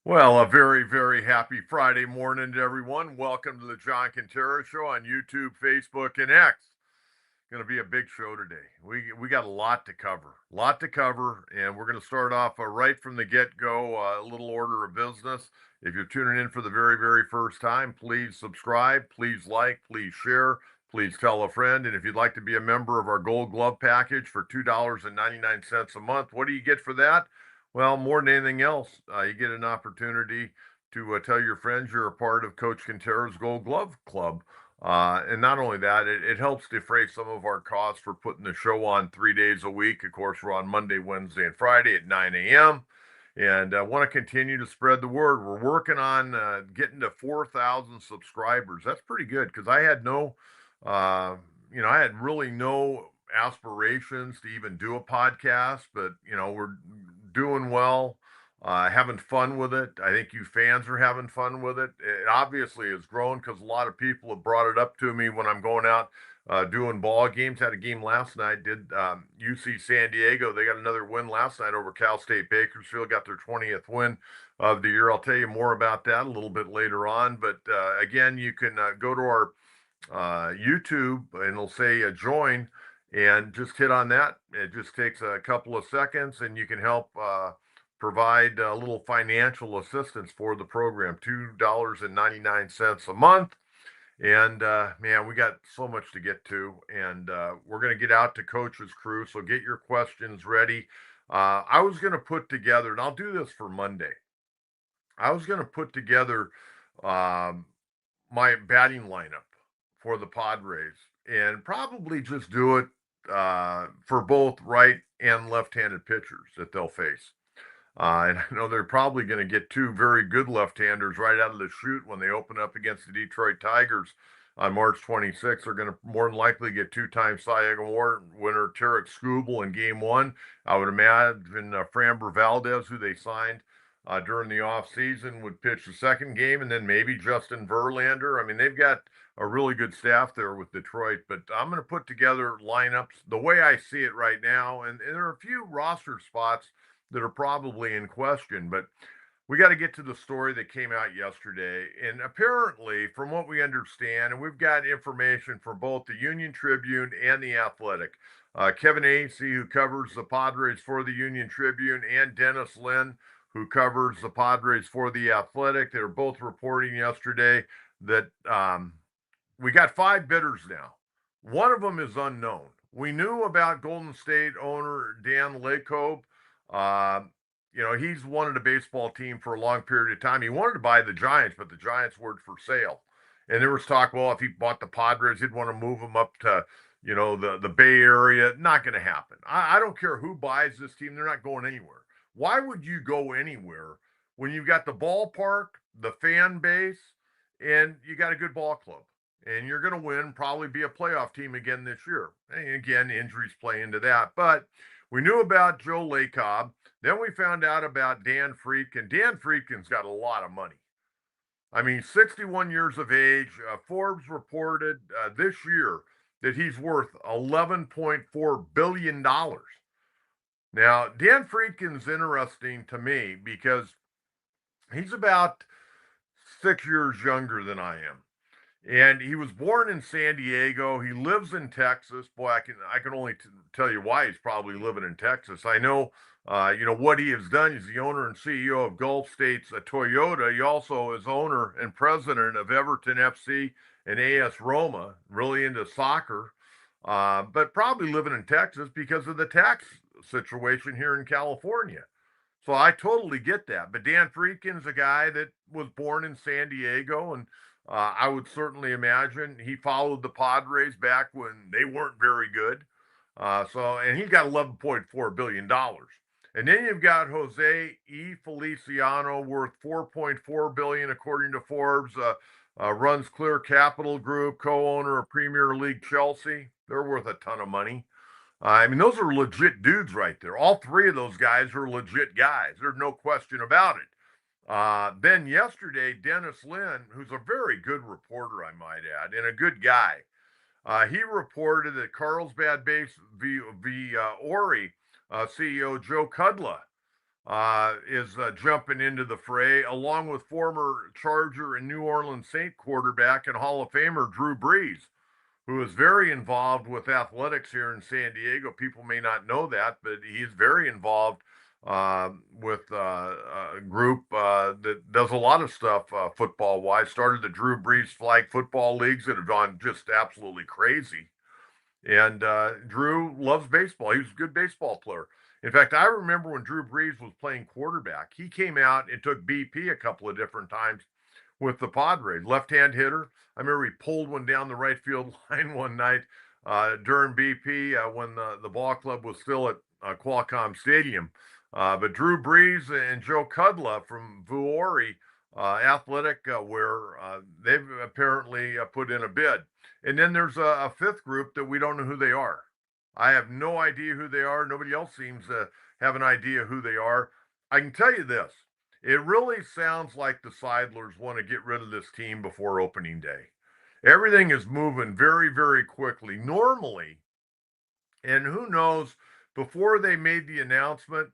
Well, a very, very happy Friday morning to everyone. Welcome to the John Kentera Show on YouTube, Facebook, and X. Going to be a big show today. We got a lot to cover, and we're going to start off right from the get go. A little order of business. If you're tuning in for the very, very first time, please subscribe, please like, please share, please tell a friend. And if you'd like to be a member of our Gold Glove package for $2.99 a month, what do you get for that? Well, more than anything else, you get an opportunity to tell your friends you're a part of Coach Quintera's Gold Glove Club. And not only that, it helps defray some of our costs for putting the show on 3 days a week. Of course, we're on Monday, Wednesday, and Friday at 9 a.m. And I want to continue to spread the word. We're working on getting to 4,000 subscribers. That's pretty good because uh, I had really no aspirations to even do a podcast, but we're doing well, having fun with it. I think you fans are having fun with it. It obviously has grown because a lot of people have brought it up to me when I'm going out doing ball games. Had a game last night. Did UC San Diego? They got another win last night over Cal State Bakersfield. Got their 20th win of the year. I'll tell you more about that a little bit later on. But again, you can go to our YouTube and it'll say join and just hit on that. It just takes a couple of seconds and you can help provide a little financial assistance for the program. $2.99 a month. And man, we got so much to get to, and we're going to get out to Coach's crew. So get your questions ready. I was going to put together, and I'll do this for Monday. I was going to put together um, my batting lineup for the Padres and probably just do it for both right and left-handed pitchers that they'll face. And I know they're probably going to get two very good left-handers right out of the chute when they open up against the Detroit Tigers on March 26th. They're going to more than likely get two-time Cy Young Award winner Tarek Skubal in Game 1. I would imagine Framber Valdez, who they signed during the offseason, would pitch the second game, and then maybe Justin Verlander. I mean, they've got a really good staff there with Detroit, but I'm going to put together lineups the way I see it right now, and there are a few roster spots that are probably in question, but we got to get to the story that came out yesterday. And apparently, from what we understand, and we've got information from both the Union Tribune and the Athletic, Kevin Acey, who covers the Padres for the Union Tribune, and Dennis Lynn, who covers the Padres for the Athletic, they were both reporting yesterday that we got five bidders now. One of them is unknown. We knew about Golden State owner Dan Lacob. Uh, he's wanted a baseball team for a long period of time. He wanted to buy the Giants, but the Giants weren't for sale. And there was talk, well, if he bought the Padres, he'd want to move them up to, the Bay Area. Not going to happen. I don't care who buys this team. They're not going anywhere. Why would you go anywhere when you've got the ballpark, the fan base, and you got a good ball club? And you're going to win, probably be a playoff team again this year. And again, injuries play into that. But we knew about Joe Lacob. Then we found out about Dan Friedkin. Dan Friedkin's got a lot of money. I mean, 61 years of age. Forbes reported this year that he's worth $11.4 billion. Now, Dan Friedkin's interesting to me because he's about 6 years younger than I am. And he was born in San Diego. He lives in Texas. Boy, I can only tell you why he's probably living in Texas. I know, what he has done. He's the owner and CEO of Gulf States Toyota. He also is owner and president of Everton FC and AS Roma. Really into soccer, but probably living in Texas because of the tax situation here in California. So I totally get that. But Dan Friedkin's a guy that was born in San Diego, and I would certainly imagine he followed the Padres back when they weren't very good. And he got $11.4 billion. And then you've got Jose E. Feliciano, worth $4.4 billion according to Forbes. Runs Clear Capital Group, co-owner of Premier League Chelsea. They're worth a ton of money. I mean, those are legit dudes right there. All three of those guys are legit guys. There's no question about it. Then yesterday, Dennis Lynn, who's a very good reporter, I might add, and a good guy, he reported that Carlsbad based Ori CEO Joe Kudla is jumping into the fray, along with former Charger and New Orleans Saint quarterback and Hall of Famer Drew Brees, who is very involved with athletics here in San Diego. People may not know that, but he's very involved with a group that does a lot of stuff football wise. Started the Drew Brees Flag Football Leagues that have gone just absolutely crazy. And Drew loves baseball. He was a good baseball player. In fact, I remember when Drew Brees was playing quarterback, he came out and took BP a couple of different times with the Padres. Left-hand hitter. I remember he pulled one down the right field line one night during BP when the ball club was still at Qualcomm Stadium. But Drew Brees and Joe Cudla from Vuori Athletic Wear, they've apparently put in a bid. And then there's a fifth group that we don't know who they are. I have no idea who they are. Nobody else seems to have an idea who they are. I can tell you this. It really sounds like the Seidlers want to get rid of this team before opening day. Everything is moving very, very quickly. Normally, and who knows, before they made the announcement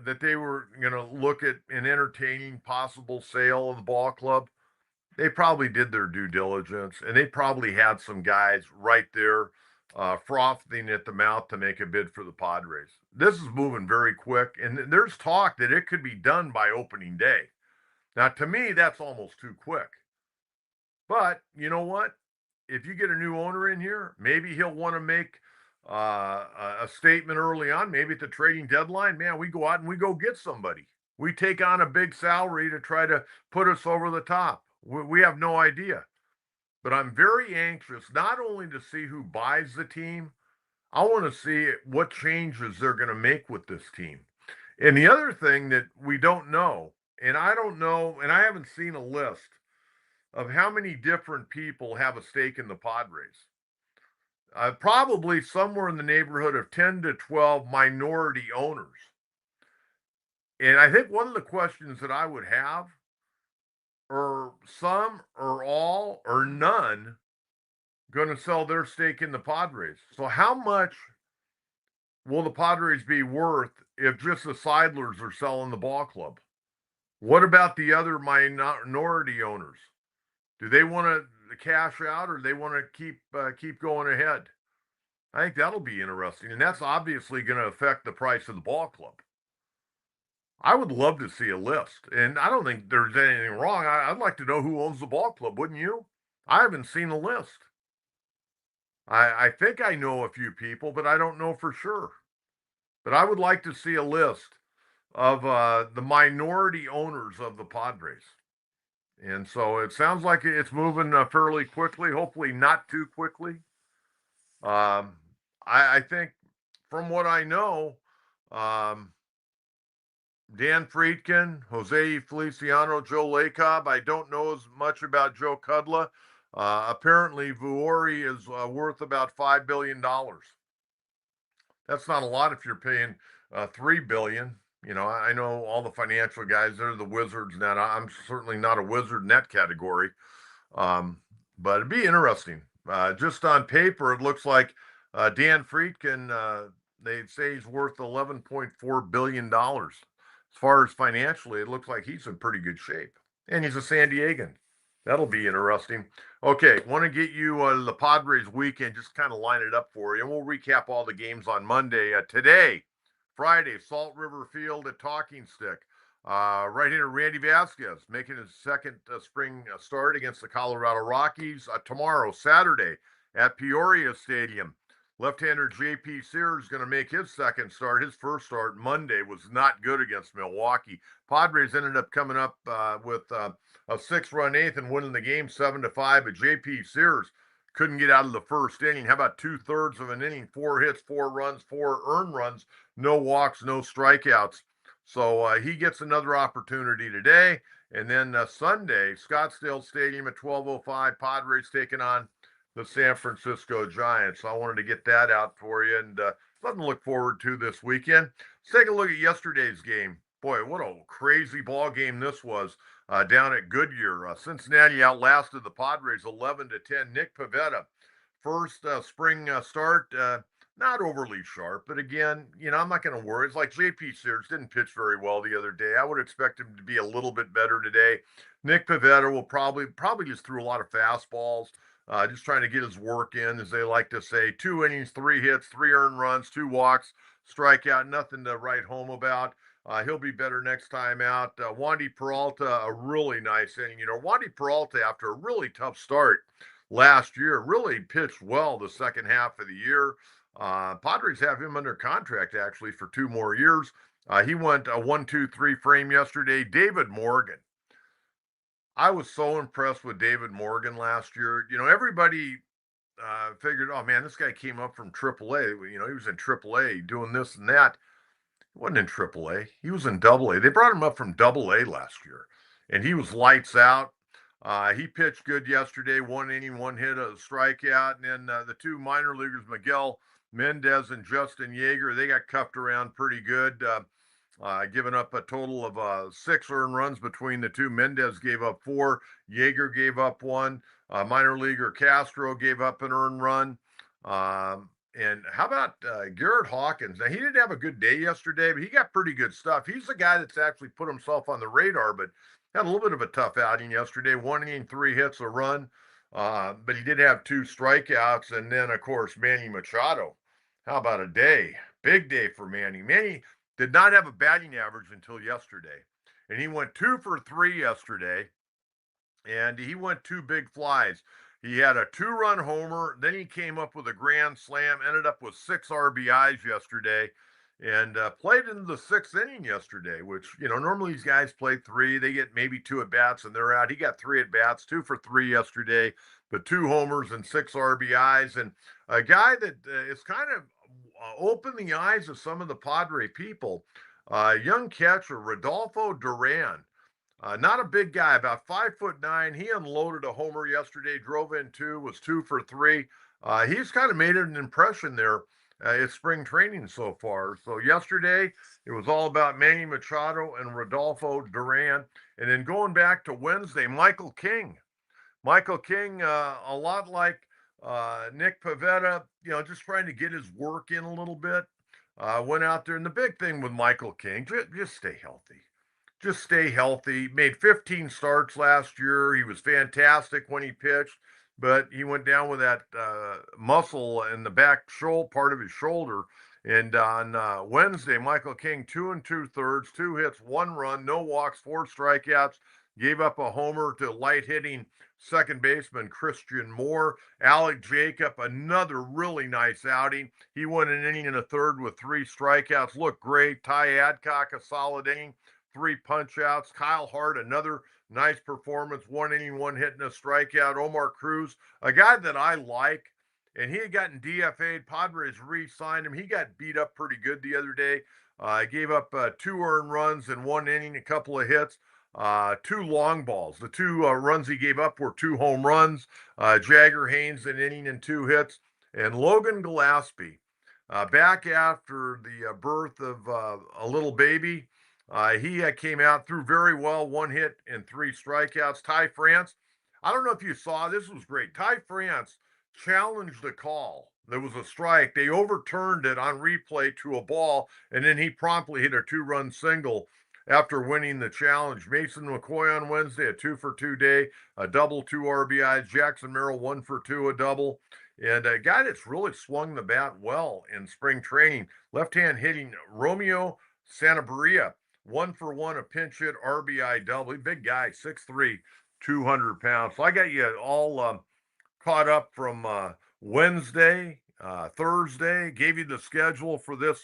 that they were going to look at an entertaining possible sale of the ball club, they probably did their due diligence and they probably had some guys right there frothing at the mouth to make a bid for the Padres. This is moving very quick, and there's talk that it could be done by opening day. Now, to me, that's almost too quick. But you know what? If you get a new owner in here, maybe he'll want to make a statement early on, maybe at the trading deadline. Man, we go out and we go get somebody. We take on a big salary to try to put us over the top. We have no idea. But I'm very anxious not only to see who buys the team, I want to see what changes they're going to make with this team. And the other thing that we don't know, and I don't know, and I haven't seen a list of how many different people have a stake in the Padres. Probably somewhere in the neighborhood of 10 to 12 minority owners. And I think one of the questions that I would have are some or all or none going to sell their stake in the Padres. So how much will the Padres be worth if just the Seidlers are selling the ball club? What about the other minority owners? Do they want to cash out, or do they want to keep going ahead? I think that'll be interesting, and that's obviously going to affect the price of the ball club. I would love to see a list, and I don't think there's anything wrong. I'd like to know who owns the ball club, wouldn't you? I haven't seen a list. I think I know a few people, but I don't know for sure. But I would like to see a list of the minority owners of the Padres. And so it sounds like it's moving fairly quickly, hopefully not too quickly. I think from what I know, Dan Friedkin, Jose Feliciano, Joe Lacob. I don't know as much about Joe Cudla. Apparently, Vuori is worth about $5 billion. That's not a lot if you're paying $3 billion. You know, I know all the financial guys, they're the wizards now. I'm certainly not a wizard in that category. But it'd be interesting. Just on paper, it looks like Dan Friedkin, they say he's worth $11.4 billion. As far as financially, it looks like he's in pretty good shape. And he's a San Diegan. That'll be interesting. Okay, want to get you the Padres weekend, just kind of line it up for you. And we'll recap all the games on Monday. Today, Friday, Salt River Field at Talking Stick. Right-hander Randy Vasquez making his second spring start against the Colorado Rockies. Tomorrow, Saturday, at Peoria Stadium. Left-hander J.P. Sears going to make his second start. His first start Monday was not good against Milwaukee. Padres ended up coming up with a 6-run eighth and winning the game 7-5. But J.P. Sears couldn't get out of the first inning. How about 2/3 of an inning? 4 hits, 4 runs, 4 earned runs, no walks, no strikeouts. So he gets another opportunity today. And then Sunday, Scottsdale Stadium at 12:05. Padres taking on the San Francisco Giants. So I wanted to get that out for you, and something to look forward to this weekend. Let's take a look at yesterday's game. Boy, what a crazy ball game this was down at Goodyear. Cincinnati outlasted the Padres 11-10. Nick Pivetta, first spring start. not overly sharp, but again, I'm not going to worry. It's like JP Sears didn't pitch very well the other day. I would expect him to be a little bit better today. Nick Pivetta will probably just threw a lot of fastballs, just trying to get his work in, as they like to say. 2 innings, 3 hits, 3 earned runs, 2 walks, strikeout, nothing to write home about. He'll be better next time out. Wandy Peralta, a really nice inning. Wandy Peralta, after a really tough start last year, really pitched well the second half of the year. Padres have him under contract actually for 2 more years. He went a 1-2-3 frame yesterday. David Morgan. I was so impressed with David Morgan last year. Everybody figured, oh man, this guy came up from AAA. He was in AAA doing this and that. He wasn't in AAA. He was in AA. They brought him up from AA last year, and he was lights out. He pitched good yesterday, 1 inning, 1 hit, a strikeout. And then the two minor leaguers, Miguel Mendez and Justin Yeager, they got cuffed around pretty good, giving up a total of 6 earned runs between the two. Mendez gave up 4, Yeager gave up 1. Minor leaguer Castro gave up an earned run. And how about Garrett Hawkins? Now, he didn't have a good day yesterday, but he got pretty good stuff. He's the guy that's actually put himself on the radar, but had a little bit of a tough outing yesterday. 1 inning, 3 hits, a run, but he did have 2 strikeouts. And then, of course, Manny Machado. How about a day? Big day for Manny. Manny did not have a batting average until yesterday, and he went 2 for 3 yesterday, and he went 2 big flies. He had a 2-run homer. Then he came up with a grand slam, ended up with 6 RBIs yesterday, and played into the 6th inning yesterday, which, normally these guys play 3. They get maybe 2 at bats and they're out. He got 3 at bats, 2 for 3 yesterday, but 2 homers and 6 RBIs. And a guy that is kind of opened the eyes of some of the Padre people, young catcher, Rodolfo Duran. Not a big guy, about 5'9". He unloaded a homer yesterday, drove in 2, was 2 for 3. He's kind of made an impression there at spring training so far. So yesterday, it was all about Manny Machado and Rodolfo Duran. And then going back to Wednesday, Michael King. Michael King, a lot like Nick Pivetta, just trying to get his work in a little bit. Went out there, and the big thing with Michael King, just stay healthy. Just stay healthy. Made 15 starts last year. He was fantastic when he pitched, but he went down with that muscle in the back shoulder, part of his shoulder. And on Wednesday, Michael King, 2 2/3, 2 hits, 1 run, no walks, 4 strikeouts, gave up a homer to light hitting second baseman Christian Moore. Alec Jacob, another really nice outing. He went an inning and a third with 3 strikeouts. Looked great. Ty Adcock, a solid inning. 3 punch-outs. Kyle Hart, another nice performance. 1 inning, 1 hit, and a strikeout. Omar Cruz, a guy that I like, and he had gotten DFA'd. Padres re-signed him. He got beat up pretty good the other day. Gave up 2 earned runs in 1 inning, a couple of hits, 2 long balls. The 2 runs he gave up were 2 home runs. Jagger Haynes, an inning and 2 hits. And Logan Gillespie, back after the birth of a little baby. He came out, threw very well, 1 hit and 3 strikeouts. Ty France, I don't know if you saw, this was great. Ty France challenged the call. There was a strike. They overturned it on replay to a ball, and then he promptly hit a 2-run single after winning the challenge. Mason McCoy on Wednesday, a 2-for-2 day, a double, 2 RBIs. Jackson Merrill, 1-for-2, a double. And a guy that's really swung the bat well in spring training. Left-hand hitting Romeo Sanabria, 1-for-1, a pinch hit, RBI double. Big guy, 6'3", 200 pounds. So I got you all caught up from Wednesday, Thursday, gave you the schedule for this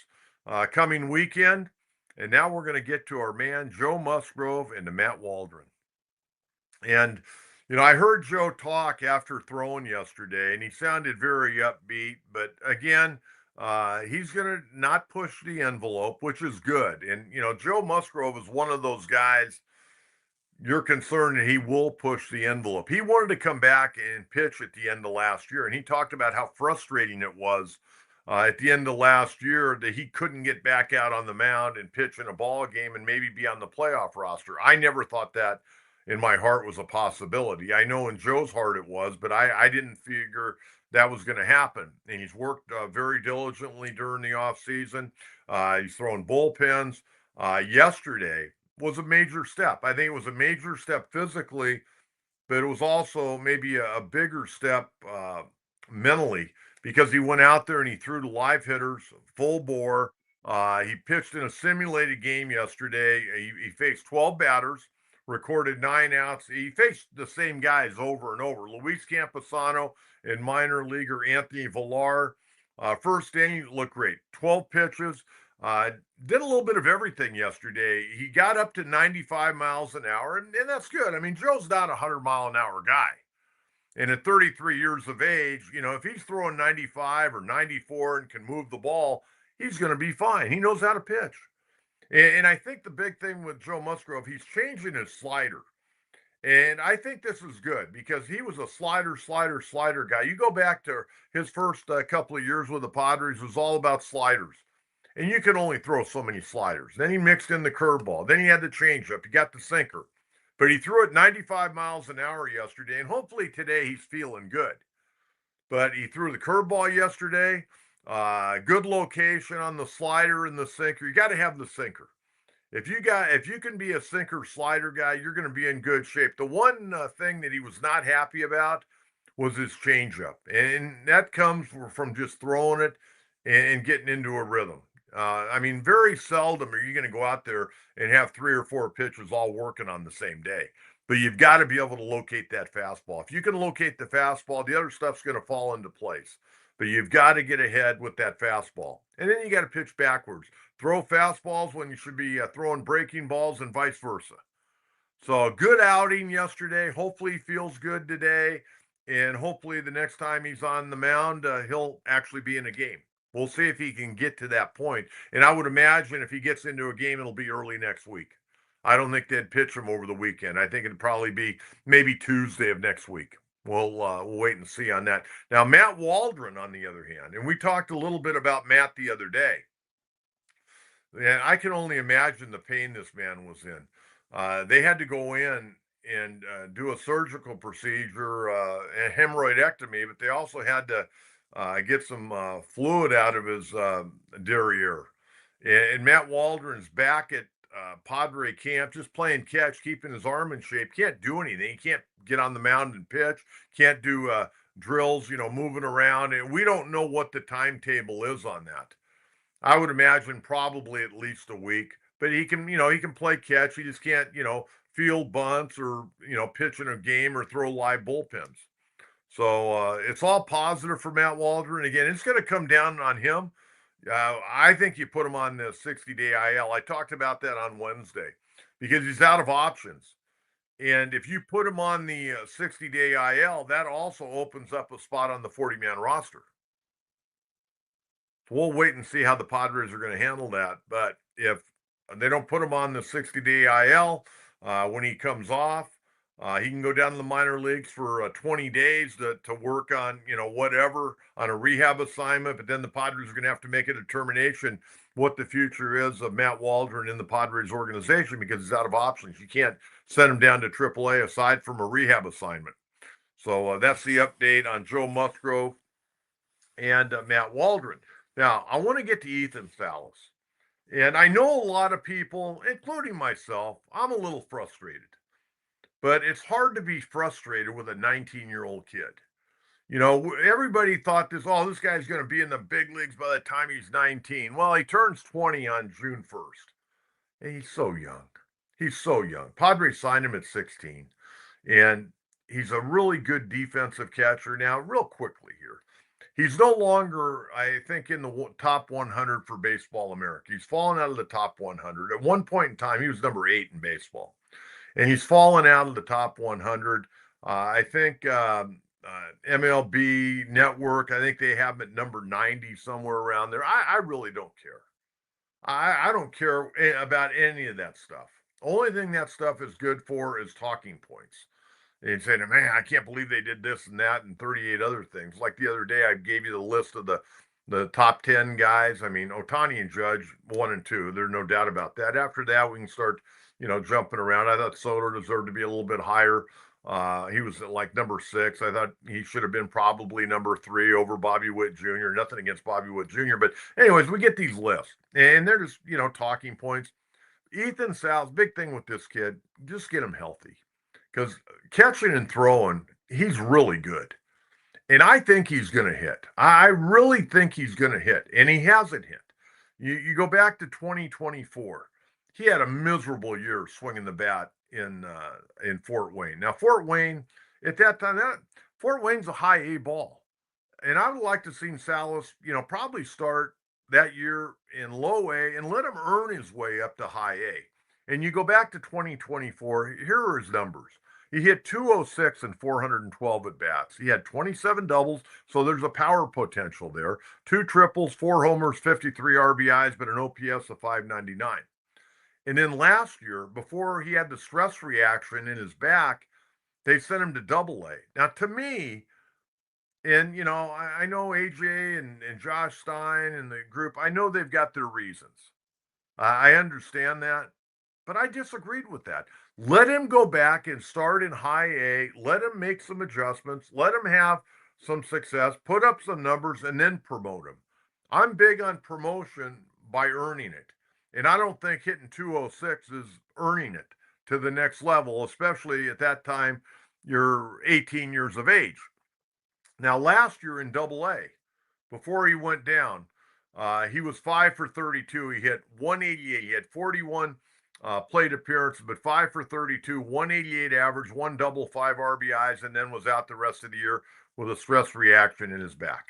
coming weekend. And now we're going to get to our man, Joe Musgrove, and to Matt Waldron. And, I heard Joe talk after throwing yesterday, and he sounded very upbeat. But again, he's going to not push the envelope, which is good. And, Joe Musgrove is one of those guys you're concerned that he will push the envelope. He wanted to come back and pitch at the end of last year, and he talked about how frustrating it was at the end of last year that he couldn't get back out on the mound and pitch in a ball game and maybe be on the playoff roster. I never thought that in my heart was a possibility. I know in Joe's heart it was, but I didn't figure that was going to happen. And he's worked very diligently during the offseason. He's thrown bullpens. Yesterday was a major step. I think it was a major step physically, but it was also maybe a bigger step mentally because he went out there and he threw to live hitters, full bore. He pitched in a simulated game yesterday. He faced 12 batters, recorded 9 outs. He faced the same guys over and over. Luis Camposano and minor leaguer Anthony Villar. First inning looked great. 12 pitches. Uh, did a little bit of everything yesterday. He got up to 95 miles an hour, and that's good. I mean, Joe's not a 100-mile-an-hour guy. And at 33 years of age, if he's throwing 95 or 94 and can move the ball, he's going to be fine. He knows how to pitch. And I think the big thing with Joe Musgrove, he's changing his slider. And I think this is good because he was a slider guy. You go back to his first couple of years with the Padres, it was all about sliders. And you can only throw so many sliders. Then he mixed in the curveball. Then he had the changeup. He got the sinker. But he threw it 95 miles an hour yesterday, and hopefully today he's feeling good. But he threw the curveball yesterday. Good location on the slider and the sinker. You got to have the sinker. If you can be a sinker slider guy, you're going to be in good shape. The one thing that he was not happy about was his changeup, and that comes from just throwing it and getting into a rhythm. I mean, very seldom are you going to go out there and have 3 or 4 pitches all working on the same day. But you've got to be able to locate that fastball. If you can locate the fastball, the other stuff's going to fall into place. But you've got to get ahead with that fastball. And then you got to pitch backwards. Throw fastballs when you should be throwing breaking balls and vice versa. So a good outing yesterday. Hopefully he feels good today. And hopefully the next time he's on the mound, he'll actually be in a game. We'll see if he can get to that point. And I would imagine if he gets into a game, it'll be early next week. I don't think they'd pitch him over the weekend. I think it'd probably be maybe Tuesday of next week. We'll wait and see on that. Now, Matt Waldron, on the other hand, and we talked a little bit about Matt the other day. And I can only imagine the pain this man was in. They had to go in and do a surgical procedure, a hemorrhoidectomy, but they also had to get some fluid out of his derriere. And Matt Waldron's back at Padre camp, just playing catch, keeping his arm in shape. Can't do anything. He can't get on the mound and pitch. Can't do drills, moving around. And we don't know what the timetable is on that. I would imagine probably at least a week. But he can play catch. He just can't, field bunts or, pitch in a game or throw live bullpens. So it's all positive for Matt Waldron. Again, it's going to come down on him. I think you put him on the 60-day IL. I talked about that on Wednesday because he's out of options. And if you put him on the 60-day IL, that also opens up a spot on the 40-man roster. So we'll wait and see how the Padres are going to handle that. But if they don't put him on the 60-day IL when he comes off, he can go down to the minor leagues for 20 days to work on, whatever on a rehab assignment. But then the Padres are going to have to make a determination what the future is of Matt Waldron in the Padres organization because he's out of options. You can't send him down to AAA aside from a rehab assignment. So that's the update on Joe Musgrove and Matt Waldron. Now, I want to get to Ethan Salas. And I know a lot of people, including myself, I'm a little frustrated. But it's hard to be frustrated with a 19-year-old kid. Everybody thought this guy's going to be in the big leagues by the time he's 19. Well, he turns 20 on June 1st. And he's so young. He's so young. Padres signed him at 16. And he's a really good defensive catcher. Now, real quickly here. He's no longer, I think, in the top 100 for Baseball America. He's fallen out of the top 100. At one point in time, he was number 8 in baseball. And he's fallen out of the top 100. I think MLB Network, I think they have him at number 90, somewhere around there. I really don't care. I don't care about any of that stuff. Only thing that stuff is good for is talking points. And saying, man, I can't believe they did this and that and 38 other things. Like the other day, I gave you the list of the the top 10 guys. I mean, Ohtani and Judge, 1 and 2. There's no doubt about that. After that, we can start, jumping around. I thought Soto deserved to be a little bit higher. He was like number 6. I thought he should have been probably number 3 over Bobby Witt Jr. Nothing against Bobby Witt Jr. But anyways, we get these lists, and they're just talking points. Ethan Sal's big thing with this kid, just get him healthy, because catching and throwing, he's really good. And I think he's going to hit. I really think he's going to hit, and he hasn't hit. You go back to 2024. He had a miserable year swinging the bat in Fort Wayne. Now Fort Wayne at that time, Fort Wayne's a high A ball, and I would like to see Salas, probably start that year in low A and let him earn his way up to high A. And you go back to 2024. Here are his numbers. He hit 206 and 412 at bats. He had 27 doubles, so there's a power potential there. 2 triples, 4 homers, 53 RBIs, but an OPS of 599. And then last year, before he had the stress reaction in his back, they sent him to Double A. Now, to me, and I know AJ and Josh Stein and the group, I know they've got their reasons. I understand that, but I disagreed with that. Let him go back and start in high A. Let him make some adjustments. Let him have some success, put up some numbers, and then promote him. I'm big on promotion by earning it. And I don't think hitting 206 is earning it to the next level, especially at that time, you're 18 years of age. Now, last year in Double A, before he went down, he was 5 for 32. He hit 188. He had 41 plate appearances, but 5 for 32, 188 average, 1 double, 5 RBIs, and then was out the rest of the year with a stress reaction in his back.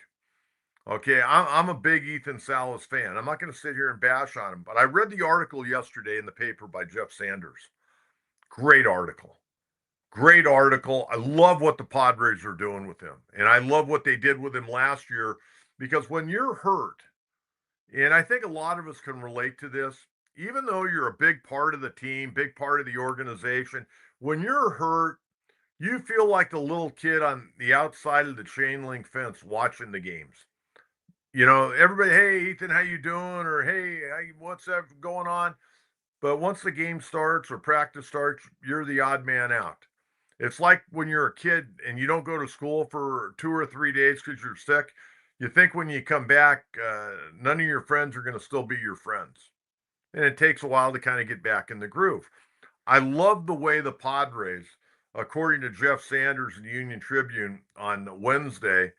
Okay, I'm a big Ethan Salas fan. I'm not going to sit here and bash on him, but I read the article yesterday in the paper by Jeff Sanders. Great article. Great article. I love what the Padres are doing with him, and I love what they did with him last year, because when you're hurt, and I think a lot of us can relate to this, even though you're a big part of the team, big part of the organization, when you're hurt, you feel like the little kid on the outside of the chain link fence watching the games. Everybody, hey, Ethan, how you doing? Or, hey, what's that going on? But once the game starts or practice starts, you're the odd man out. It's like when you're a kid and you don't go to school for 2 or 3 days because you're sick. You think when you come back, none of your friends are going to still be your friends. And it takes a while to kind of get back in the groove. I love the way the Padres, according to Jeff Sanders and Union Tribune on Wednesday,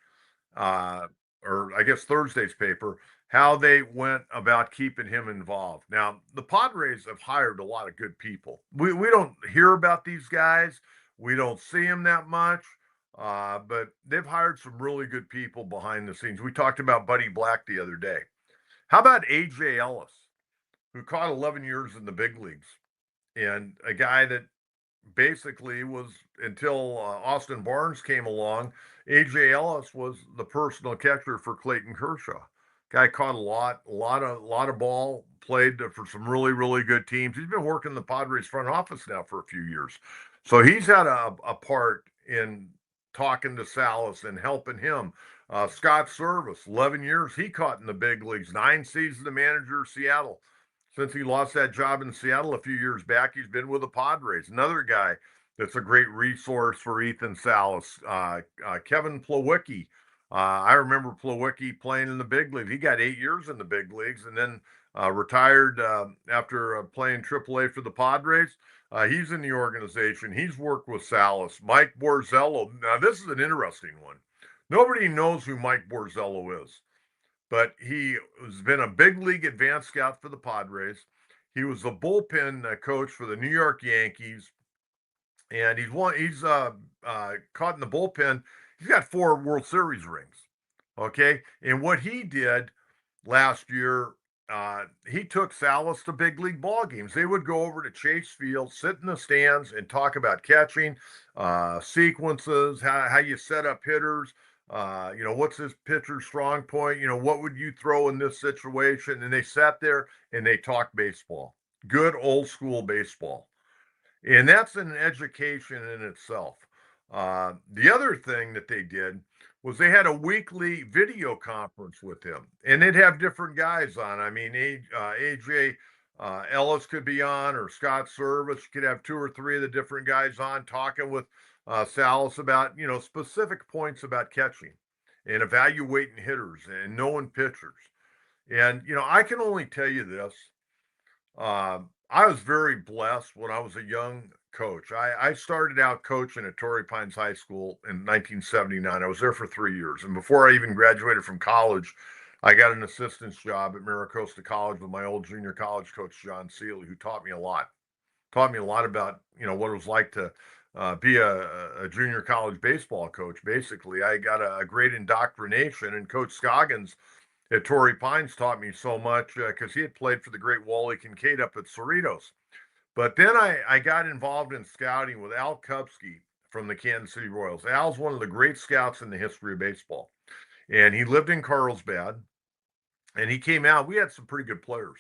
or I guess Thursday's paper, how they went about keeping him involved. Now, the Padres have hired a lot of good people. We don't hear about these guys. We don't see them that much, but they've hired some really good people behind the scenes. We talked about Buddy Black the other day. How about A.J. Ellis, who caught 11 years in the big leagues, and a guy that basically was, until Austin Barnes came along, A.J. Ellis was the personal catcher for Clayton Kershaw. Guy caught a lot of ball, played for some really, really good teams. He's been working the Padres front office now for a few years. So he's had a part in talking to Salas and helping him. Scott Service, 11 years he caught in the big leagues, 9 seasons the manager of Seattle. Since he lost that job in Seattle a few years back, he's been with the Padres. Another guy that's a great resource for Ethan Salas, Kevin Plawecki. I remember Plawecki playing in the big leagues. He got 8 years in the big leagues and then retired after playing AAA for the Padres. He's in the organization. He's worked with Salas. Mike Borzello. Now, this is an interesting one. Nobody knows who Mike Borzello is, but he has been a big league advanced scout for the Padres. He was the bullpen coach for the New York Yankees, and he's caught in the bullpen. He's got 4 World Series rings. Okay, and what he did last year, he took Salas to big league ball games. They would go over to Chase Field, sit in the stands, and talk about catching, sequences, how you set up hitters. What's this pitcher's strong point? What would you throw in this situation? And they sat there and they talked baseball, good old school baseball. And that's an education in itself. The other thing that they did was they had a weekly video conference with him, and they'd have different guys on. I mean, AJ Ellis could be on, or Scott Service. You could have two or three of the different guys on talking with Salas about specific points about catching and evaluating hitters and knowing pitchers. And I can only tell you this. I was very blessed when I was a young coach. I started out coaching at Torrey Pines High School in 1979. I was there for 3 years. And before I even graduated from college, I got an assistant's job at Maricosta College with my old junior college coach, John Seeley, who taught me a lot. Taught me a lot about, what it was like to be a junior college baseball coach. Basically, I got a great indoctrination, and Coach Scoggins at Torrey Pines taught me so much because he had played for the great Wally Kincaid up at Cerritos. But then I got involved in scouting with Al Kupski from the Kansas City Royals. Al's one of the great scouts in the history of baseball. And he lived in Carlsbad. And he came out. We had some pretty good players.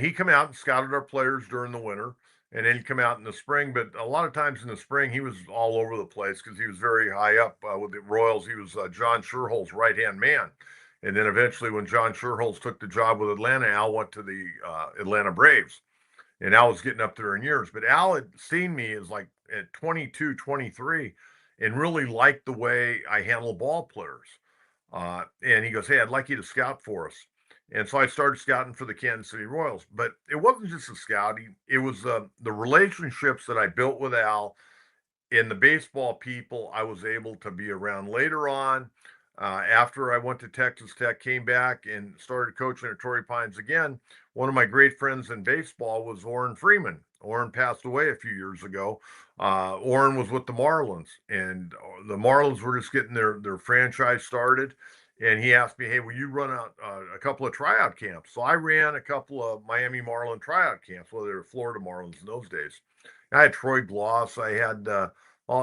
He came out and scouted our players during the winter. And then he'd come out in the spring. But a lot of times in the spring, he was all over the place because he was very high up with the Royals. He was John Sherholz's right-hand man. And then eventually when John Sherholz took the job with Atlanta, Al went to the Atlanta Braves. And Al was getting up there in years. But Al had seen me as like at 22, 23, and really liked the way I handle ball players. And he goes, "Hey, I'd like you to scout for us." And so I started scouting for the Kansas City Royals. But it wasn't just the scouting, it was the relationships that I built with Al and the baseball people I was able to be around later on. After I went to Texas Tech, came back and started coaching at Torrey Pines again. One of my great friends in baseball was Orrin Freeman. Orrin passed away a few years ago. Orrin was with the Marlins, and the Marlins were just getting their franchise started. And he asked me, "Hey, will you run out a couple of tryout camps?" So I ran a couple of Miami Marlin tryout camps. Well, they were Florida Marlins in those days. I had Troy Gloss. I had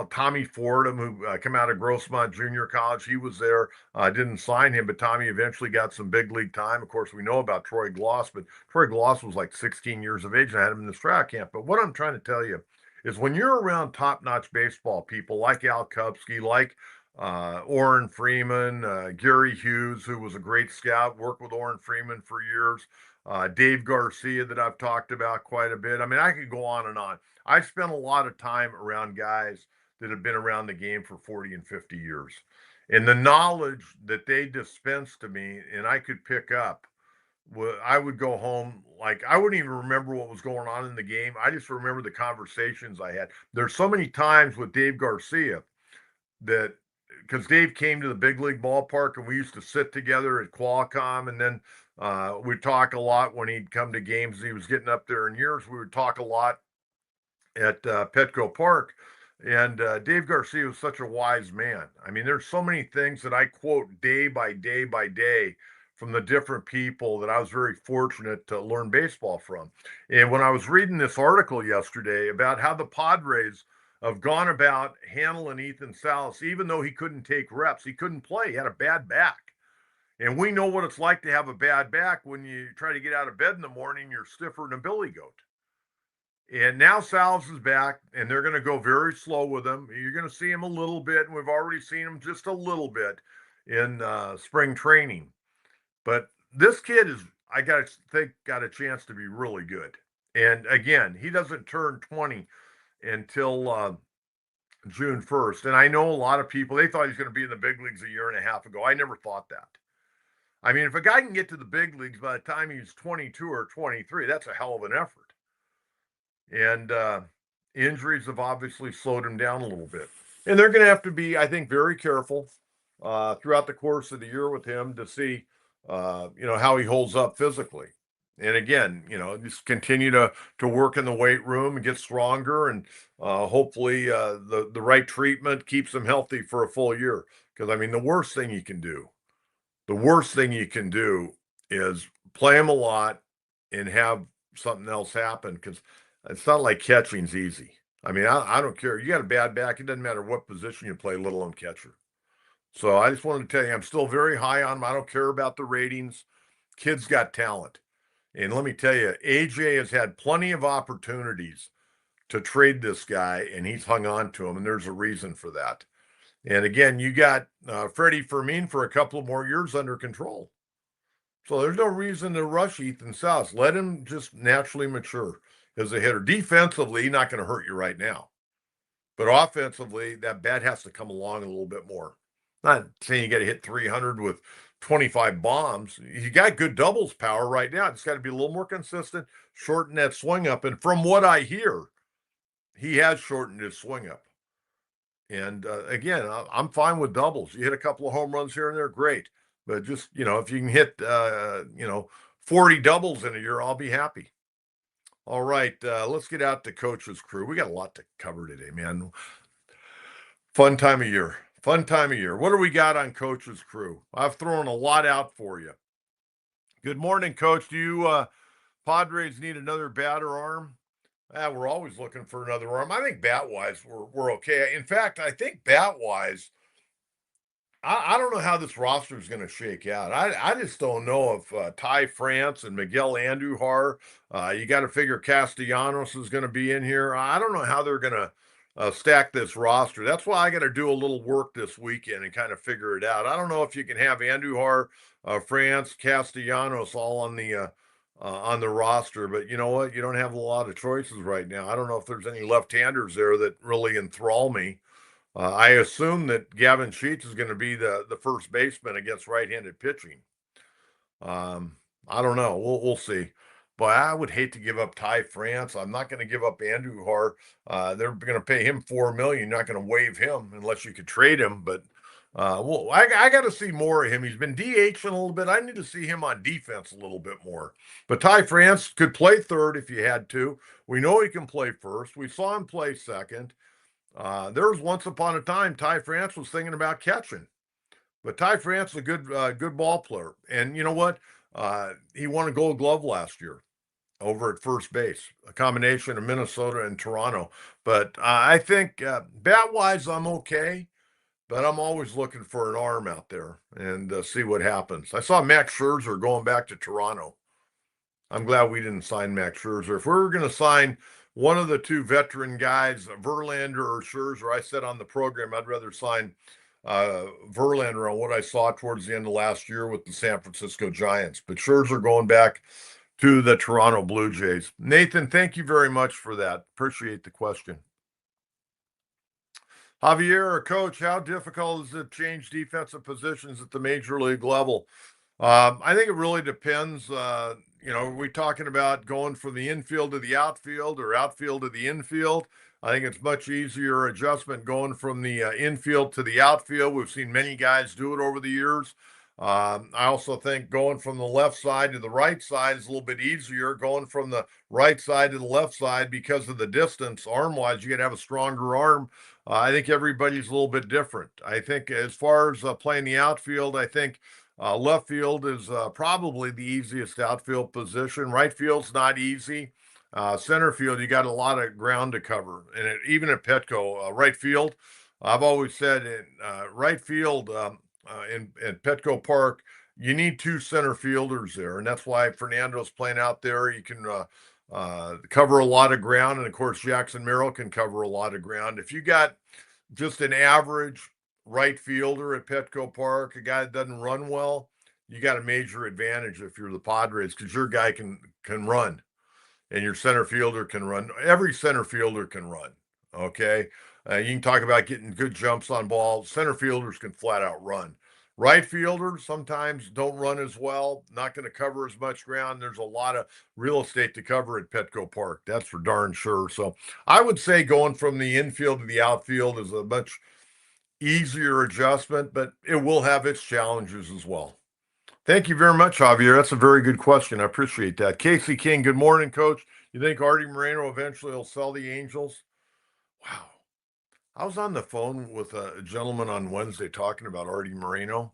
Tommy Fordham, who came out of Grossmont Junior College. He was there. I didn't sign him, but Tommy eventually got some big league time. Of course, we know about Troy Gloss, but Troy Gloss was like 16 years of age, and I had him in this tryout camp. But what I'm trying to tell you is when you're around top-notch baseball people like Al Kupski, like Orrin Freeman, Gary Hughes, who was a great scout, worked with Orrin Freeman for years, Dave Garcia that I've talked about quite a bit. I mean, I could go on and on. I spent a lot of time around guys that have been around the game for 40 and 50 years. And the knowledge that they dispensed to me and I could pick up, I would go home, like I wouldn't even remember what was going on in the game. I just remember the conversations I had. There's so many times with Dave Garcia that because Dave came to the big league ballpark and we used to sit together at Qualcomm, and then we'd talk a lot when he'd come to games. He was getting up there in years. We would talk a lot at Petco Park. And Dave Garcia was such a wise man. I mean, there's so many things that I quote day by day by day from the different people that I was very fortunate to learn baseball from. And when I was reading this article yesterday about how the Padres have gone about handling Ethan Salas, even though he couldn't take reps, he couldn't play, he had a bad back. And we know what it's like to have a bad back when you try to get out of bed in the morning, you're stiffer than a billy goat. And now Salas is back, and they're going to go very slow with him. You're going to see him a little bit, and we've already seen him just a little bit in spring training. But this kid is, I got to think, got a chance to be really good. And again, he doesn't turn 20 until June 1st. And I know a lot of people, they thought he was going to be in the big leagues a year and a half ago. I never thought that. I mean, if a guy can get to the big leagues by the time he's 22 or 23, that's a hell of an effort. And injuries have obviously slowed him down a little bit. And they're going to have to be, I think, very careful throughout the course of the year with him to see, how he holds up physically. And again, just continue to work in the weight room and get stronger, and hopefully the right treatment keeps him healthy for a full year. Because I mean, the worst thing you can do is play him a lot and have something else happen, because it's not like catching's easy. I mean, I don't care. You got a bad back, it doesn't matter what position you play, let alone catcher. So I just wanted to tell you, I'm still very high on him. I don't care about the ratings. Kid's got talent. And let me tell you, AJ has had plenty of opportunities to trade this guy, and he's hung on to him, and there's a reason for that. And again, you got Freddie Fermin for a couple of more years under control. So there's no reason to rush Ethan Salas. Let him just naturally mature as a hitter. Defensively, he's not going to hurt you right now. But offensively, that bat has to come along a little bit more. Not saying you got to hit 300 with 25 bombs. You got good doubles power right now. It's got to be a little more consistent, shorten that swing up. And from what I hear, he has shortened his swing up. And again, I'm fine with doubles. You hit a couple of home runs here and there, great. But just, if you can hit, 40 doubles in a year, I'll be happy. All right, let's get out to Coach's Crew. We got a lot to cover today, man. Fun time of year. Fun time of year. What do we got on Coach's Crew? I've thrown a lot out for you. Good morning, Coach. Do you Padres need another batter arm? We're always looking for another arm. I think bat-wise, we're okay. In fact, I think bat-wise, I don't know how this roster is going to shake out. I just don't know if Ty France and Miguel Andujar, you got to figure Castellanos is going to be in here. I don't know how they're going to stack this roster. That's why I got to do a little work this weekend and kind of figure it out. I don't know if you can have Andujar, France, Castellanos all on the roster, but you know what? You don't have a lot of choices right now. I don't know if there's any left-handers there that really enthrall me. I assume that Gavin Sheets is going to be the first baseman against right-handed pitching. I don't know. We'll see. But I would hate to give up Ty France. I'm not going to give up Andujar. They're going to pay him $4 million. You're not going to waive him unless you could trade him. But I got to see more of him. He's been DHing a little bit. I need to see him on defense a little bit more. But Ty France could play third if you had to. We know he can play first. We saw him play second. There was once upon a time Ty France was thinking about catching, but Ty France is a good ball player, and you know what? He won a Gold Glove last year over at first base, a combination of Minnesota and Toronto. But I think bat wise, I'm okay, but I'm always looking for an arm out there and see what happens. I saw Max Scherzer going back to Toronto. I'm glad we didn't sign Max Scherzer. If we were going to sign one of the two veteran guys, Verlander or Scherzer, I said on the program I'd rather sign Verlander on what I saw towards the end of last year with the San Francisco Giants. But Scherzer going back to the Toronto Blue Jays. Nathan, thank you very much for that. Appreciate the question. Javier, or Coach, how difficult is it to change defensive positions at the major league level? I think it really depends. Are we talking about going from the infield to the outfield or outfield to the infield? I think it's much easier adjustment going from the infield to the outfield. We've seen many guys do it over the years. I also think going from the left side to the right side is a little bit easier. Going from the right side to the left side because of the distance, arm-wise, you got to have a stronger arm. I think everybody's a little bit different. I think as far as playing the outfield, I think left field is probably the easiest outfield position. Right field's not easy. Center field, you got a lot of ground to cover. And even at Petco, right field, I've always said in right field in Petco Park, you need two center fielders there. And that's why Fernando's playing out there. You can cover a lot of ground. And of course, Jackson Merrill can cover a lot of ground. If you got just an average right fielder at Petco Park, a guy that doesn't run well, you got a major advantage if you're the Padres because your guy can run and your center fielder can run. Every center fielder can run, okay? You can talk about getting good jumps on balls. Center fielders can flat out run. Right fielders sometimes don't run as well, not going to cover as much ground. There's a lot of real estate to cover at Petco Park. That's for darn sure. So I would say going from the infield to the outfield is a much easier adjustment, but it will have its challenges as well. Thank you very much, Javier. That's a very good question. I appreciate that. Casey King, good morning, Coach. You think Artie Moreno eventually will sell the Angels? Wow. I was on the phone with a gentleman on Wednesday talking about Artie Moreno.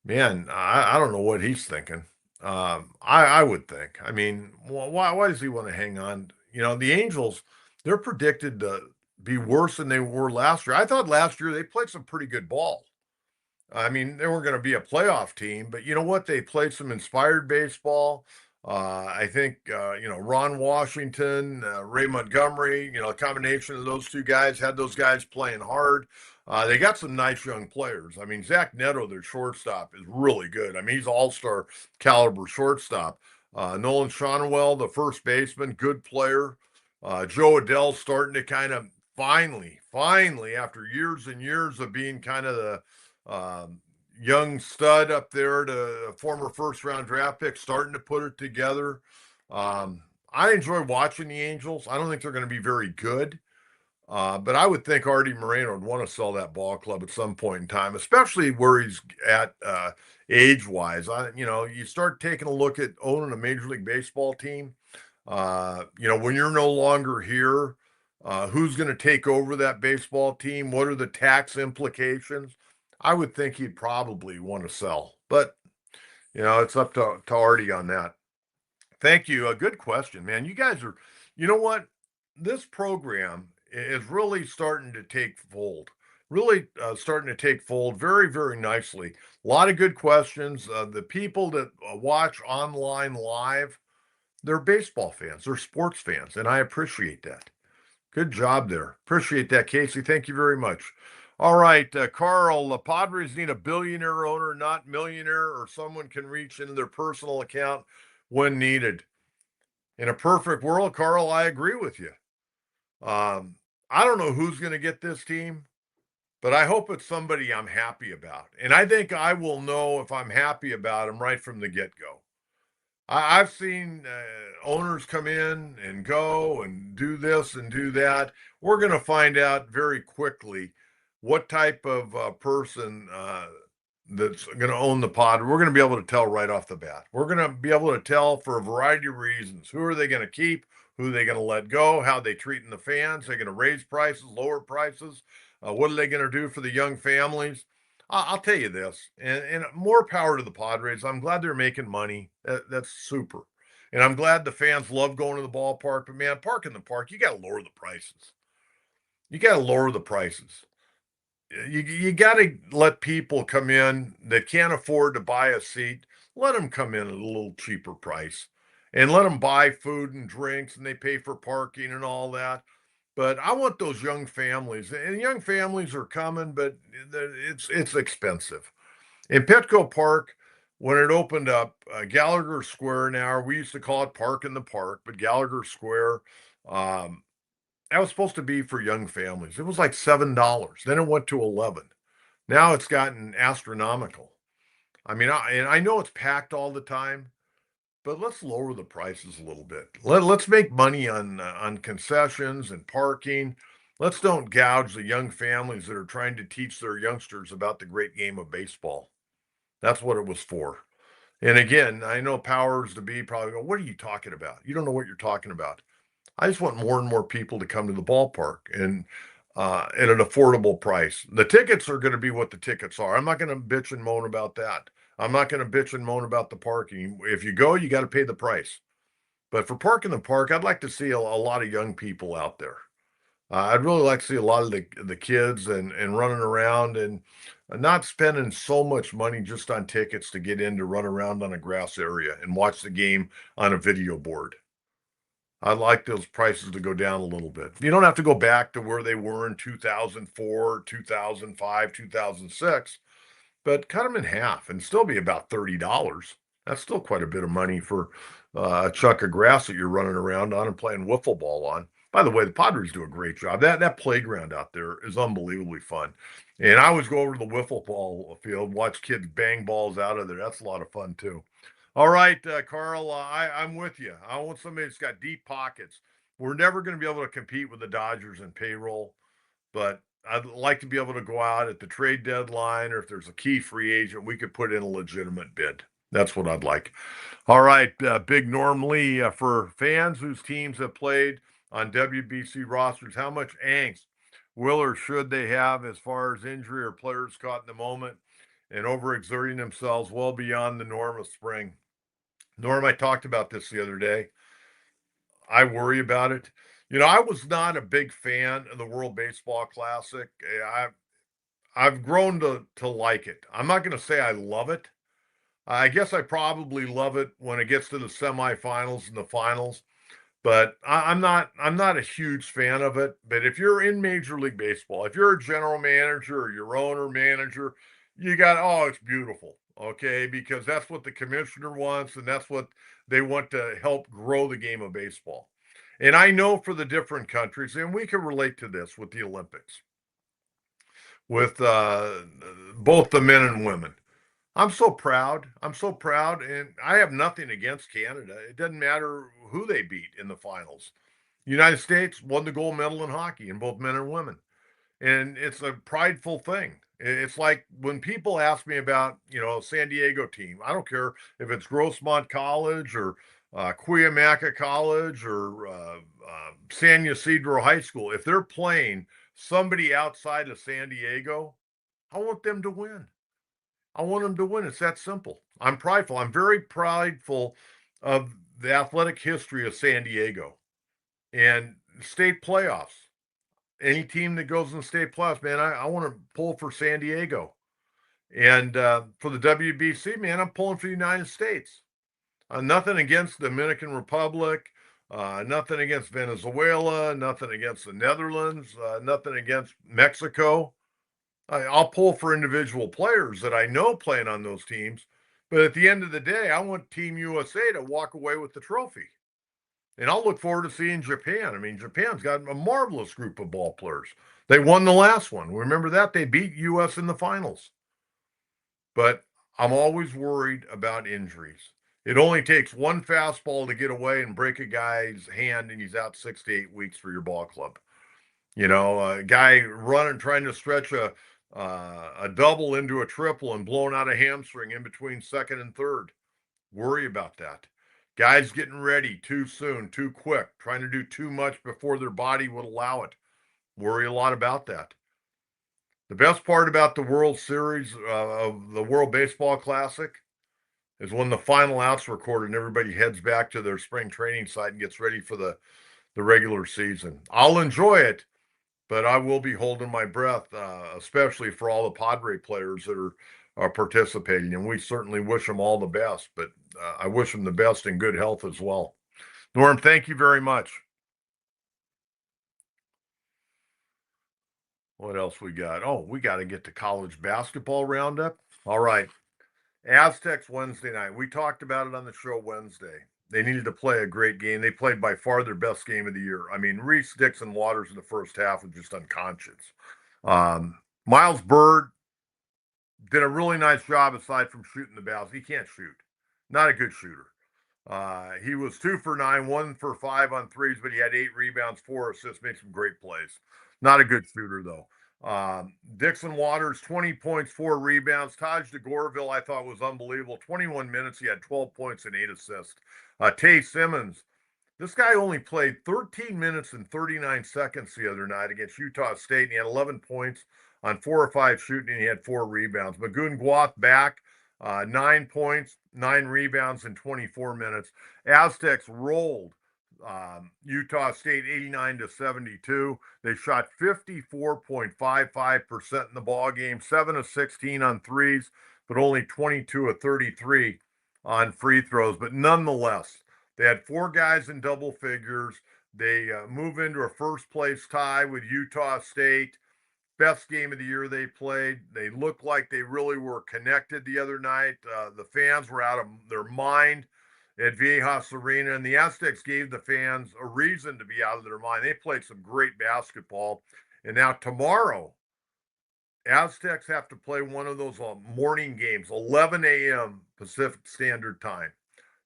Man, I don't know what he's thinking. I would think. I mean, why does he want to hang on? The Angels, they're predicted to be worse than they were last year. I thought last year they played some pretty good ball. I mean, they weren't going to be a playoff team, but you know what? They played some inspired baseball. I think, Ron Washington, Ray Montgomery, a combination of those two guys had those guys playing hard. They got some nice young players. I mean, Zach Neto, their shortstop, is really good. I mean, he's all-star caliber shortstop. Nolan Shonwell, the first baseman, good player. Joe Adell's starting to kind of finally, after years and years of being kind of the young stud up there, to a former first round draft pick, starting to put it together. I enjoy watching the Angels. I don't think they're going to be very good. But I would think Artie Moreno would want to sell that ball club at some point in time, especially where he's at age wise. You start taking a look at owning a Major League Baseball team. When you're no longer here, who's going to take over that baseball team? What are the tax implications? I would think he'd probably want to sell, but it's up to Artie on that. Thank you. A good question, man. You guys are, you know what? This program is really starting to take fold. Really starting to take fold very, very nicely. A lot of good questions. The people that watch online live, they're baseball fans, they're sports fans, and I appreciate that. Good job there. Appreciate that, Casey. Thank you very much. All right, Carl, the Padres need a billionaire owner, not millionaire, or someone can reach into their personal account when needed. In a perfect world, Carl, I agree with you. I don't know who's going to get this team, but I hope it's somebody I'm happy about. And I think I will know if I'm happy about them right from the get go. I've seen owners come in and go and do this and do that. We're going to find out very quickly what type of person that's going to own the pod. We're going to be able to tell right off the bat. We're going to be able to tell for a variety of reasons. Who are they going to keep? Who are they going to let go? How are they treating the fans? They're going to raise prices, lower prices. What are they going to do for the young families? I'll tell you this, and more power to the Padres. I'm glad they're making money. That's super. And I'm glad the fans love going to the ballpark. But man, park in the park, you got to lower the prices. You got to lower the prices. You got to let people come in that can't afford to buy a seat. Let them come in at a little cheaper price, and let them buy food and drinks, and they pay for parking and all that. But I want those young families, and young families are coming, but it's expensive. In Petco Park, when it opened up, Gallagher Square now, we used to call it Park in the Park, but Gallagher Square, um, that was supposed to be for young families. It was like $7. Then it went to 11. Now it's gotten astronomical. I mean, I know it's packed all the time, but let's lower the prices a little bit. Let's make money on concessions and parking. Let's don't gouge the young families that are trying to teach their youngsters about the great game of baseball. That's what it was for. And again, I know powers to be probably go, what are you talking about? You don't know what you're talking about. I just want more and more people to come to the ballpark and at an affordable price. The tickets are going to be what the tickets are. I'm not going to bitch and moan about that. I'm not going to bitch and moan about the parking. If you go, you got to pay the price. But for parking the park, I'd like to see a lot of young people out there. I'd really like to see a lot of the kids and running around and not spending so much money just on tickets to get in to run around on a grass area and watch the game on a video board. I'd like those prices to go down a little bit. You don't have to go back to where they were in 2004, 2005, 2006, but cut them in half and still be about $30. That's still quite a bit of money for a chunk of grass that you're running around on and playing wiffle ball on. By the way, the Padres do a great job. That playground out there is unbelievably fun. And I always go over to the wiffle ball field, watch kids bang balls out of there. That's a lot of fun too. All right, Carl, I'm with you. I want somebody that's got deep pockets. We're never going to be able to compete with the Dodgers in payroll, but I'd like to be able to go out at the trade deadline, or if there's a key free agent, we could put in a legitimate bid. That's what I'd like. All right, Big Norm Lee, for fans whose teams have played on WBC rosters, how much angst will or should they have as far as injury or players caught in the moment and overexerting themselves well beyond the norm of spring? Norm, I talked about this the other day. I worry about it. I was not a big fan of the World Baseball Classic. I've grown to like it. I'm not going to say I love it, I guess I probably love it when it gets to the semifinals and the finals, but I'm not a huge fan of it. But if you're in Major League Baseball, if you're a general manager or your owner manager, you got it's beautiful, okay, because that's what the commissioner wants, and that's what they want to help grow the game of baseball. And I know for the different countries, and we can relate to this with the Olympics, with both the men and women. I'm so proud. I'm so proud, and I have nothing against Canada. It doesn't matter who they beat in the finals. United States won the gold medal in hockey in both men and women, and it's a prideful thing. It's like when people ask me about San Diego team. I don't care if it's Grossmont College or Cuyamaca College or San Ysidro High School. If they're playing somebody outside of San Diego, I want them to win. I want them to win. It's that simple. I'm prideful. I'm very prideful of the athletic history of San Diego and state playoffs. Any team that goes in the state playoffs, man, I want to pull for San Diego. And for the WBC, man, I'm pulling for the United States. Nothing against the Dominican Republic, nothing against Venezuela, nothing against the Netherlands, nothing against Mexico. I'll pull for individual players that I know playing on those teams. But at the end of the day, I want Team USA to walk away with the trophy. And I'll look forward to seeing Japan. I mean, Japan's got a marvelous group of ball players. They won the last one. Remember that? They beat US in the finals. But I'm always worried about injuries. It only takes one fastball to get away and break a guy's hand, and he's out 6 to 8 weeks for your ball club. A guy running, trying to stretch a double into a triple and blowing out a hamstring in between second and third. Worry about that. Guys getting ready too soon, too quick, trying to do too much before their body would allow it. Worry a lot about that. The best part about the World Series of the World Baseball Classic is when the final out's recorded and everybody heads back to their spring training site and gets ready for the regular season. I'll enjoy it, but I will be holding my breath, especially for all the Padre players that are participating. And we certainly wish them all the best, but I wish them the best in good health as well. Norm, thank you very much. What else we got? Oh, we got to get to college basketball roundup. All right. Aztecs Wednesday night. We talked about it on the show Wednesday. They needed to play a great game. They played by far their best game of the year. I mean, Reese Dixon Waters in the first half was just unconscious. Miles Bird did a really nice job aside from shooting the baskets. He can't shoot. Not a good shooter. He was 2 for 9, 1 for 5 on threes, but he had 8 rebounds, 4 assists, made some great plays. Not a good shooter, though. Dixon Waters, 20 points, 4 rebounds. Taj DeGorville, I thought was unbelievable. 21 minutes, he had 12 points and 8 assists. Tay Simmons, this guy only played 13 minutes and 39 seconds the other night against Utah State, and he had 11 points on 4 or 5 shooting, and he had 4 rebounds. Magoon Guath back, 9 points, 9 rebounds in 24 minutes. Aztecs rolled Utah State 89-72. They shot 54.55% in the ball game, 7 of 16 on threes, but only 22 of 33 on free throws. But nonetheless, they had 4 guys in double figures. They move into a first place tie with Utah State. Best game of the year they played. They looked like they really were connected the other night. The fans were out of their mind at Viejas Arena, and the Aztecs gave the fans a reason to be out of their mind. They played some great basketball. And now tomorrow, Aztecs have to play one of those morning games, 11 a.m. Pacific Standard Time.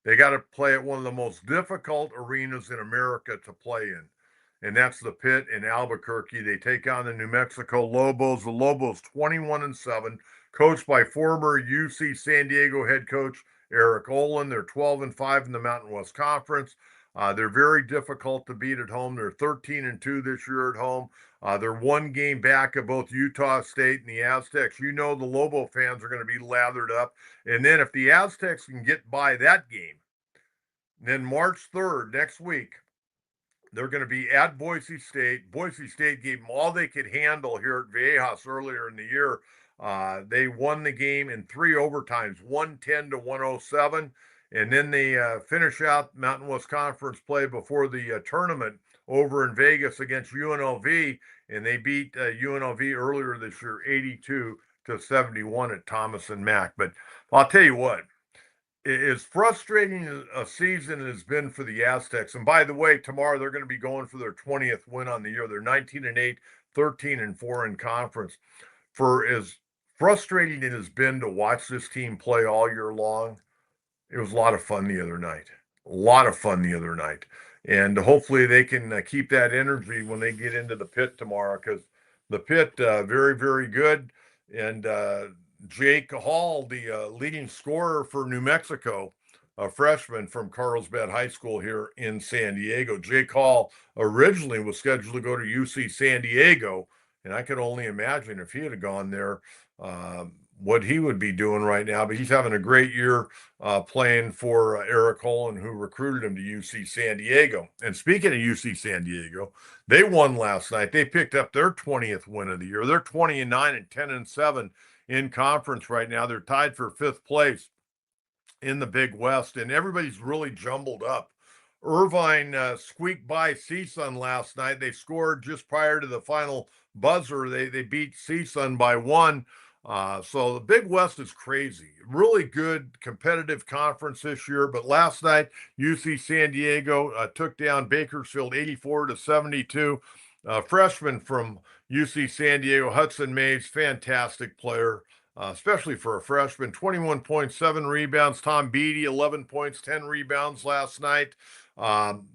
They got to play at one of the most difficult arenas in America to play in, and that's the Pit in Albuquerque. They take on the New Mexico Lobos. The Lobos 21-7, coached by former UC San Diego head coach Eric Olin. They're 12-5 in the Mountain West Conference. They're very difficult to beat at home. They're 13-2 this year at home. They're 1 game back of both Utah State and the Aztecs. The Lobo fans are going to be lathered up. And then if the Aztecs can get by that game, then March 3rd, next week, they're going to be at Boise State. Boise State gave them all they could handle here at Viejas earlier in the year. They won the game in 3 overtimes, 110 to 107. And then they finish out Mountain West Conference play before the tournament over in Vegas against UNLV, and they beat UNLV earlier this year, 82 to 71 at Thomas and Mack. But I'll tell you what, as frustrating a season has been for the Aztecs, and by the way, tomorrow they're going to be going for their 20th win on the year. They're 19-8, 13-4 in conference. For as frustrating it has been to watch this team play all year long, it was a lot of fun the other night. A lot of fun the other night. And hopefully they can keep that energy when they get into the pit tomorrow, because the pit, very, very good. And Jake Hall, the leading scorer for New Mexico, a freshman from Carlsbad High School here in San Diego. Jake Hall originally was scheduled to go to UC San Diego, and I could only imagine if he had gone there, what he would be doing right now. But he's having a great year playing for Eric Holland, who recruited him to UC San Diego. And speaking of UC San Diego, they won last night. They picked up their 20th win of the year. They're 20-9 and 10-7 in conference right now. They're tied for 5th place in the Big West, and everybody's really jumbled up. Irvine squeaked by CSUN last night. They scored just prior to the final buzzer. They beat CSUN by 1. So the Big West is crazy. Really good competitive conference this year. But last night, UC San Diego took down Bakersfield 84 to 72. Freshman from UC San Diego, Hudson Mays, fantastic player, especially for a freshman. 21 points, 7 rebounds. Tom Beatty, 11 points, 10 rebounds last night.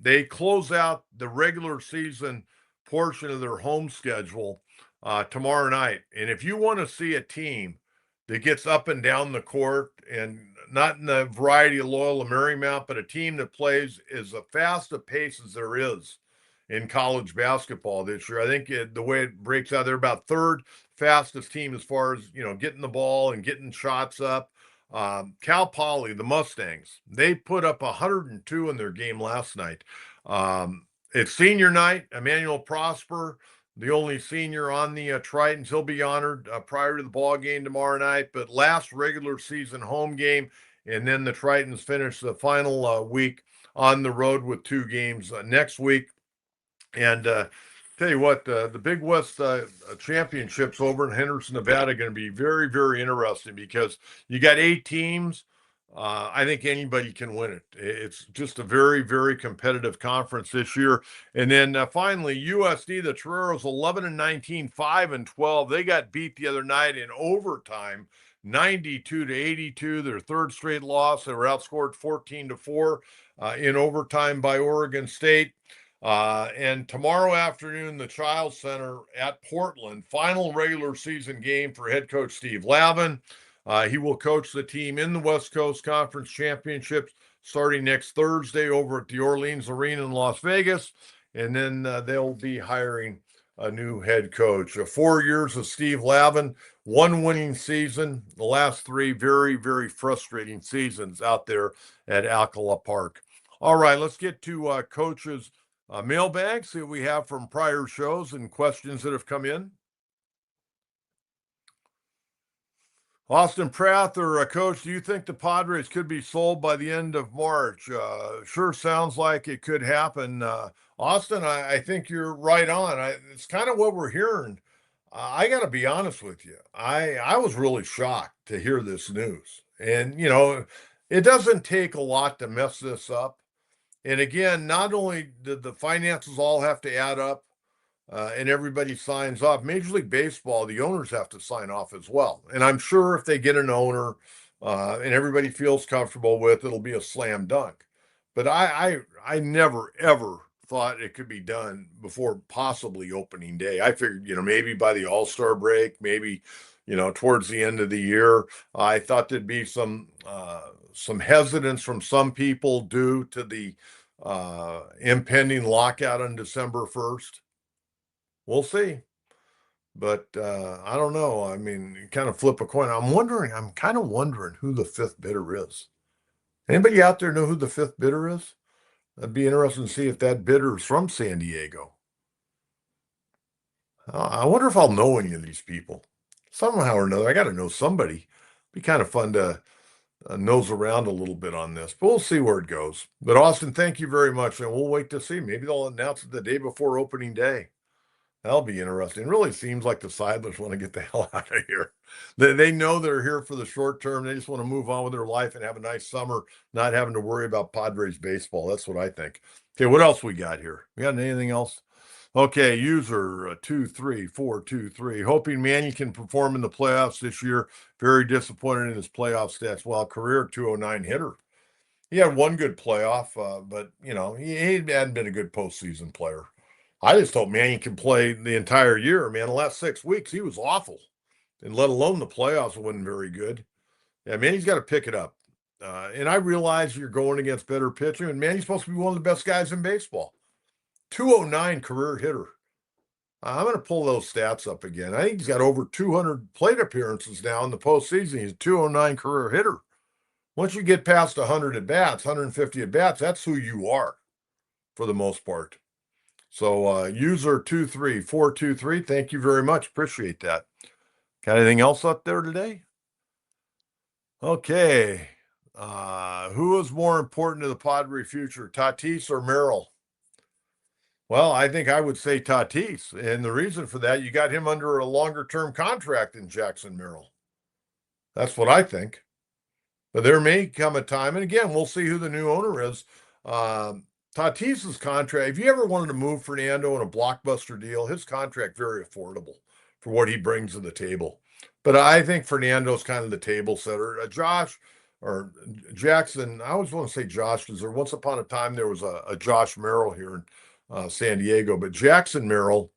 They close out the regular season portion of their home schedule tomorrow night. And if you want to see a team that gets up and down the court, and not in the variety of Loyola Marymount, but a team that plays as fast a pace as there is in college basketball this year. I think the way it breaks out, they're about 3rd fastest team as far as, getting the ball and getting shots up. Cal Poly, the Mustangs, they put up 102 in their game last night. It's senior night. Emmanuel Prosper, the only senior on the Tritons, he'll be honored prior to the ball game tomorrow night. But last regular season home game, and then the Tritons finish the final week on the road with 2 games next week. And tell you what, the Big West championships over in Henderson, Nevada, are going to be very, very interesting, because you got 8 teams. I think anybody can win it. It's just a very, very competitive conference this year. And then finally, USD, the Toreros, 11-19, 5-12. They got beat the other night in overtime, 92 to 82. Their 3rd straight loss. They were outscored 14-4 in overtime by Oregon State. And tomorrow afternoon, the Child Center at Portland, final regular season game for head coach Steve Lavin. He will coach the team in the West Coast Conference Championships starting next Thursday over at the Orleans Arena in Las Vegas. And then they'll be hiring a new head coach. 4 years of Steve Lavin, 1 winning season, the last 3 very, very frustrating seasons out there at Alcala Park. All right, let's get to coaches' mailbag, see what we have from prior shows and questions that have come in. Austin Prather, Coach, do you think the Padres could be sold by the end of March? Sure sounds like it could happen. Austin, I think you're right on. It's kind of what we're hearing. I got to be honest with you. I was really shocked to hear this news. And, it doesn't take a lot to mess this up. And again, not only did the finances all have to add up, and everybody signs off. Major League Baseball, the owners have to sign off as well. And I'm sure if they get an owner and everybody feels comfortable with, it'll be a slam dunk. But I never, ever thought it could be done before possibly opening day. I figured, maybe by the All-Star break, maybe, towards the end of the year. I thought there'd be some hesitance from some people due to the impending lockout on December 1st. We'll see. But I don't know. I mean, you kind of flip a coin. I'm kind of wondering who the 5th bidder is. Anybody out there know who the 5th bidder is? That'd be interesting to see if that bidder is from San Diego. I wonder if I'll know any of these people. somehow or another. I got to know somebody. Be kind of fun to nose around a little bit on this, but we'll see where it goes. But Austin, thank you very much, and we'll wait to see. Maybe they'll announce it the day before opening day. That'll be interesting. It really seems like the Sidlers want to get the hell out of here. They know they're here for the short term. They just want to move on with their life and have a nice summer, not having to worry about Padres baseball. That's what I think. Okay, what else we got here? We got anything else? Okay, user 23423. Hoping Manny can perform in the playoffs this year. Very disappointed in his playoff stats. Well, career 209 hitter. He had one good playoff, but he hadn't been a good postseason player. I just hope Manny can play the entire year, man. The last 6 weeks, he was awful. And let alone the playoffs wasn't very good. Yeah, Manny's got to pick it up. And I realize you're going against better pitching, and Manny's supposed to be one of the best guys in baseball. 209 career hitter. I'm going to pull those stats up again. I think he's got over 200 plate appearances now in the postseason. He's a 209 career hitter. Once you get past 100 at bats, 150 at bats, that's who you are for the most part. So user 23423, thank you very much. Appreciate that. Got anything else up there today? Okay. Who is more important to the Padre future, Tatis or Merrill? Well, I think I would say Tatis. And the reason for that, you got him under a longer term contract than Jackson Merrill. That's what I think. But there may come a time, and again, we'll see who the new owner is. Tatis's contract, if you ever wanted to move Fernando in a blockbuster deal, his contract very affordable for what he brings to the table. But I think Fernando's kind of the table setter. Josh or Jackson, I always want to say Josh because once upon a time there was a Josh Merrill here in San Diego, but Jackson Merrill,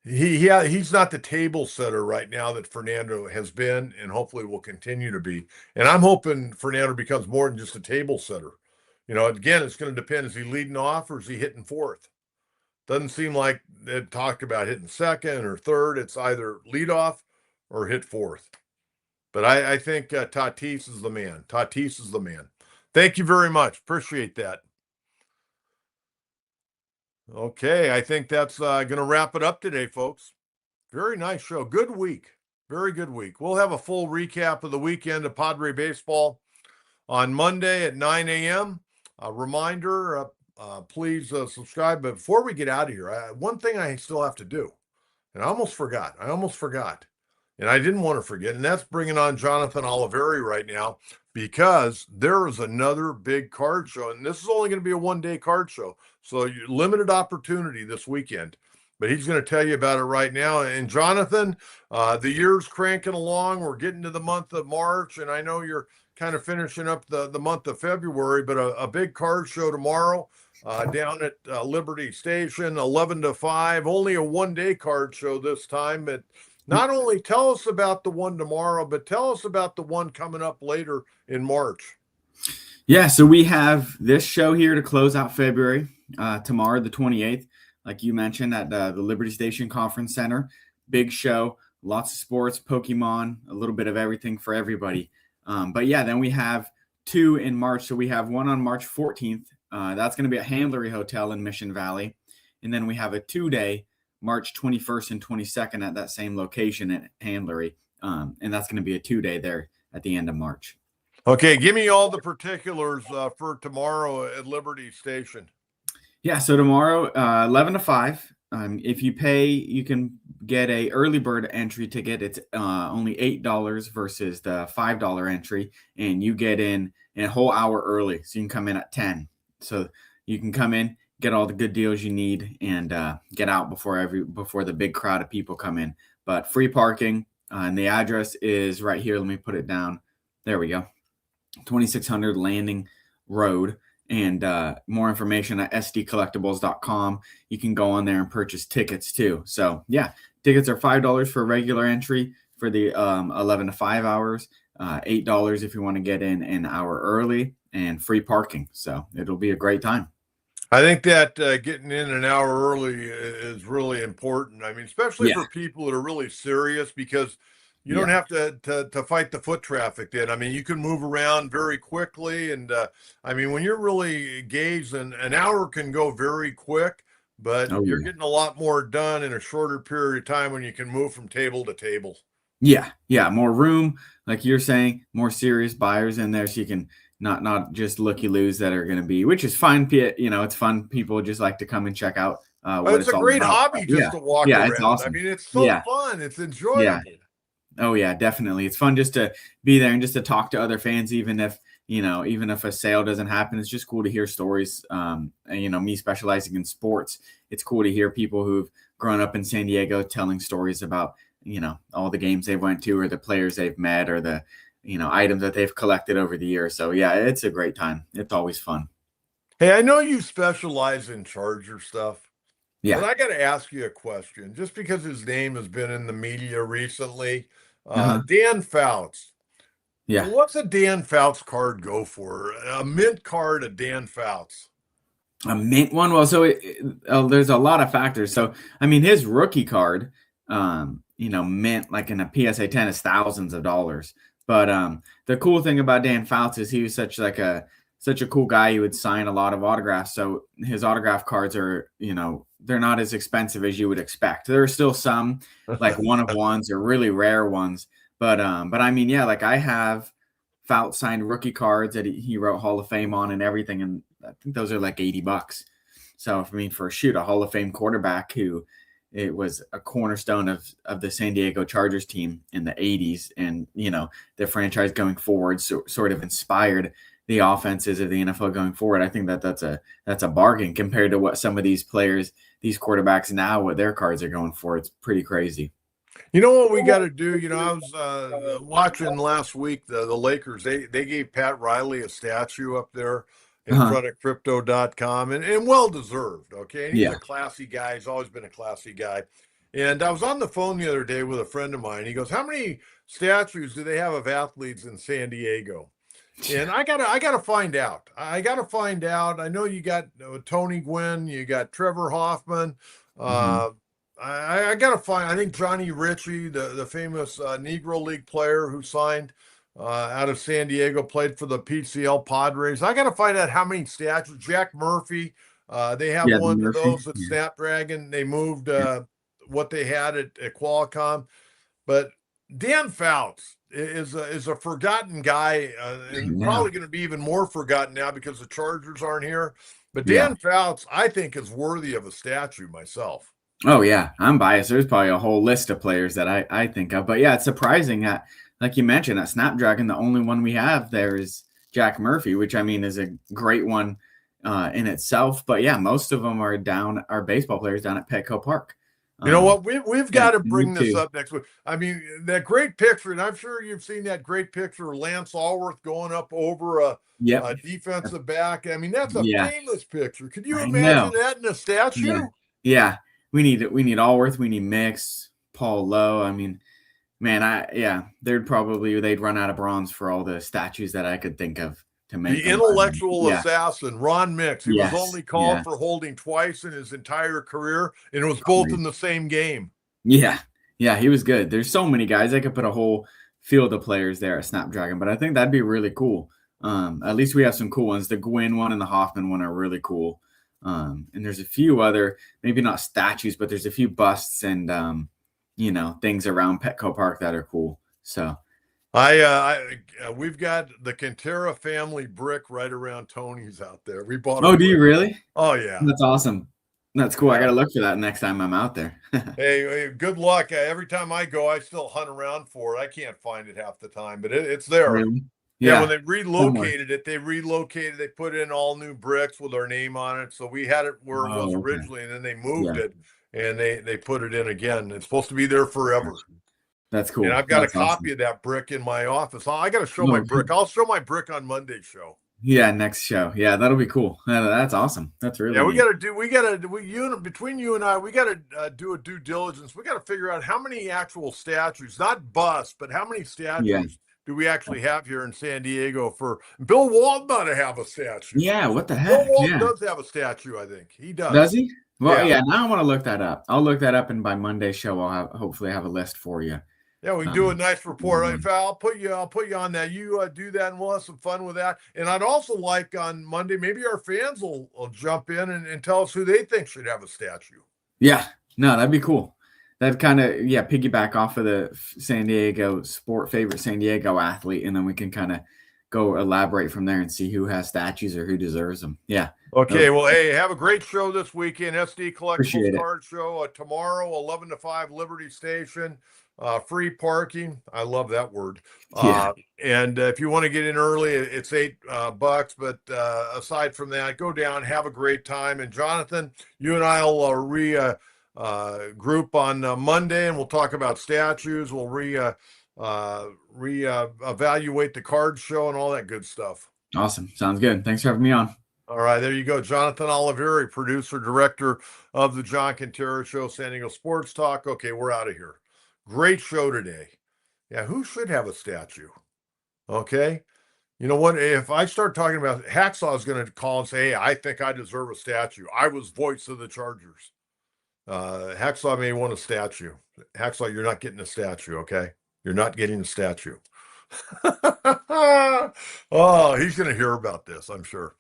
he's not the table setter right now that Fernando has been and hopefully will continue to be. And I'm hoping Fernando becomes more than just a table setter. Again, it's going to depend. Is he leading off or is he hitting fourth? Doesn't seem like they talked about hitting second or third. It's either lead off or hit fourth. But I think Tatis is the man. Tatis is the man. Thank you very much. Appreciate that. Okay, I think that's going to wrap it up today, folks. Very nice show. Good week. Very good week. We'll have a full recap of the weekend of Padre baseball on Monday at 9 a.m. A reminder, please subscribe. But before we get out of here, one thing I still have to do, and I almost forgot. And I didn't want to forget, and that's bringing on Jonathan Oliveri right now because there is another big card show, and this is only going to be a one-day card show, so limited opportunity this weekend. But he's going to tell you about it right now. And Jonathan, the year's cranking along. We're getting to the month of March, and I know you're kind of finishing up the month of February, but a big card show tomorrow down at Liberty Station, 11 to 5. Only a one-day card show this time, but not only tell us about the one tomorrow, but tell us about the one coming up later in March. Yeah, so we have this show here to close out February, tomorrow, the 28th, like you mentioned, at the Liberty Station Conference Center. Big show, lots of sports, Pokemon, a little bit of everything for everybody. But yeah, then we have two in March. So we have one on March 14th. That's going to be at Handlery Hotel in Mission Valley. And then we have a 2-day, March 21st and 22nd at that same location at Handlery. And that's going to be a 2-day there at the end of March. Okay, give me all the particulars for tomorrow at Liberty Station. Yeah, so tomorrow, 11 to 5. If you pay, you can get a early bird entry ticket. It's only $8 versus the $5 entry, and you get in a whole hour early. So you can come in at 10. So you can come in, get all the good deals you need, and get out before the big crowd of people come in. But free parking, and the address is right here. Let me put it down. There we go. 2600 Landing Road. And more information at sdcollectibles.com. You can go on there and purchase tickets too. So yeah, tickets are $5 for regular entry for the 11 to 5 hours, $8 if you want to get in an hour early, and free parking. So it'll be a great time. I think that getting in an hour early is really important. I mean, especially for people that are really serious, because you don't have to fight the foot traffic then. I mean, you can move around very quickly. And I mean, when you're really engaged, and an hour can go very quick, but Oh you're yeah. getting a lot more done in a shorter period of time when you can move from table to table. Yeah, yeah, more room, like you're saying, more serious buyers in there, so you can not just looky loos that are going to be, which is fine. It's fun. People just like to come and check out what It's it's a all great about. hobby But just yeah, to walk yeah, it's around. I awesome. mean, it's so Yeah, fun. It's yeah. enjoyable. Oh yeah, definitely. It's fun just to be there and just to talk to other fans, even if a sale doesn't happen. It's just cool to hear stories. And me specializing in sports, it's cool to hear people who've grown up in San Diego telling stories about all the games they went to or the players they've met or the items that they've collected over the years. So yeah, it's a great time. It's always fun. Hey, I know you specialize in Charger stuff, but Yeah. I got to ask you a question just because his name has been in the media recently. Uh-huh. Dan Fouts. Yeah. What's a Dan Fouts card go for? A mint card, a Dan Fouts. A mint one. Well, so there's a lot of factors. So I mean, his rookie card, mint like in a PSA 10 is thousands of dollars. But the cool thing about Dan Fouts is he was such a cool guy. He would sign a lot of autographs. So his autograph cards are, they're not as expensive as you would expect. There are still some like one of ones or really rare ones. But I mean, yeah, like I have Fouts signed rookie cards that he wrote Hall of Fame on and everything, and I think those are like $80. So I mean, for a Hall of Fame quarterback who it was a cornerstone of the San Diego Chargers team in the '80s, and the franchise going forward, sort of inspired the offenses of the NFL going forward. I think that's a bargain compared to what some of these players, these quarterbacks now, what their cards are going for. It's pretty crazy. You know what we got to do? I was watching last week the Lakers. They gave Pat Riley a statue up there in Uh-huh. front of crypto.com and well deserved. Okay. And he's Yeah. a classy guy. He's always been a classy guy. And I was on the phone the other day with a friend of mine. He goes, "How many statues do they have of athletes in San Diego?" And I gotta find out. I gotta find out. I know you got Tony Gwynn, you got Trevor Hoffman. Mhm. Uh, I gotta find. I think Johnny Ritchie, the famous Negro League player who signed out of San Diego, played for the PCL Padres. I gotta find out how many statues. Jack Murphy, they have Yeah, the one of Murphy. those at Yeah. Snapdragon. They moved Yeah. what they had at Qualcomm, but Dan Fouts is a forgotten guy, I and know. probably going to be even more forgotten now because the Chargers aren't here. But Yeah. Dan Fouts, I think, is worthy of a statue myself. Oh yeah, I'm biased. There's probably a whole list of players that I think of, but yeah, it's surprising that, like you mentioned, at Snapdragon, the only one we have there is Jack Murphy, which I mean is a great one in itself. But yeah, most of them are baseball players down at Petco Park. You know Um, what? We've yeah, got to me bring this too. up next week. I mean, that great picture, and I'm sure you've seen that great picture of Lance Allworth going up over Yep. a defensive back. I mean, that's a Yeah, famous picture. Could you I imagine know. that in a Yeah, statue? yeah. We need Allworth. We need Mix, Paul Lowe. I mean, man, they'd run out of bronze for all the statues that I could think of to make The them. intellectual Yeah. assassin, Ron Mix. He was Yes. only called Yes. for holding twice in his entire career, and it was both Crazy. in the same game. Yeah. Yeah, he was good. There's so many guys. I could put a whole field of players there at Snapdragon, but I think that'd be really cool. At least we have some cool ones. The Gwynn one and the Hoffman one are really cool. And there's a few other, maybe not statues, but there's a few busts and things around Petco Park that are cool. So We've got the Kentera family brick right around Tony's out there. We bought a oh, do you brick. really? Oh yeah, That's awesome. That's cool. I yeah. gotta look for that next time I'm out there. Hey, good luck. Every time I go, I still hunt around for it. I can't find it half the time, but it's there. Really? Yeah, when Yeah. they Somewhere. relocated it, they put in all new bricks with our name on it. So we had it where it was Oh, okay. originally, and then they moved Yeah. it and they put it in again. It's supposed to be there forever. That's And cool. I've got a That's copy awesome. of that brick in my office. I got to show my Oh, brick. I'll show my brick on Monday's show. yeah, next show. Yeah, that'll be cool. That's awesome. That's really Yeah, neat. between you and I, we got to do a due diligence. We got to figure out how many actual statues, not busts, but how many Yeah. statues do we actually have here in San Diego for Bill Walton ought to have a statue. Yeah, what the Bill heck? Walton Yeah. does have a statue, I think. He does. Does he? Well, Yeah. yeah, now I want to look that up. I'll look that up and by Monday's show I'll hopefully have a list for you. Yeah, we do a nice report. In Mhm. fact, I'll put you on that. You do that, and we'll have some fun with that. And I'd also like on Monday, maybe our fans will jump in and tell us who they think should have a statue. Yeah, no, that'd be cool. That'd kind of piggyback off of the San Diego favorite San Diego athlete, and then we can kind of go elaborate from there and see who has statues or who deserves them. Yeah. Okay, well, hey, have a great show this weekend. SD Collectibles Appreciate it. Card Show tomorrow, 11 to 5, Liberty Station. Free parking. I love that word. Yeah. And if you want to get in early, it's $8. But aside from that, go down, have a great time. And Jonathan, you and I'll group on Monday, and we'll talk about statues. We'll evaluate the card show and all that good stuff. Awesome. Sounds good. Thanks for having me on. All right, there you go. Jonathan Olivieri, producer, director of the John Kentera Show, San Diego Sports Talk. Okay, we're out of here. Great show today. Yeah, who should have a statue? Okay. You know what? If I start talking about Hacksaw is going to call and say, hey, I think I deserve a statue. I was voice of the Chargers. Hacksaw may want a statue. Hacksaw, you're not getting a statue, okay? You're not getting a statue. Oh, he's going to hear about this, I'm sure.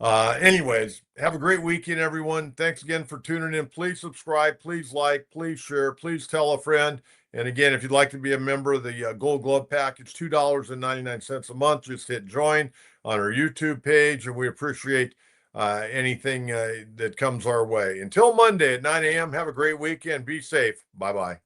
Anyways, have a great weekend, everyone. Thanks again for tuning in. Please subscribe, please like, please share, please tell a friend. And again, if you'd like to be a member of the Gold Glove Package, $2.99 a month, just hit join on our YouTube page, and we appreciate anything that comes our way. Until Monday at 9 a.m., have a great weekend. Be safe. Bye-bye.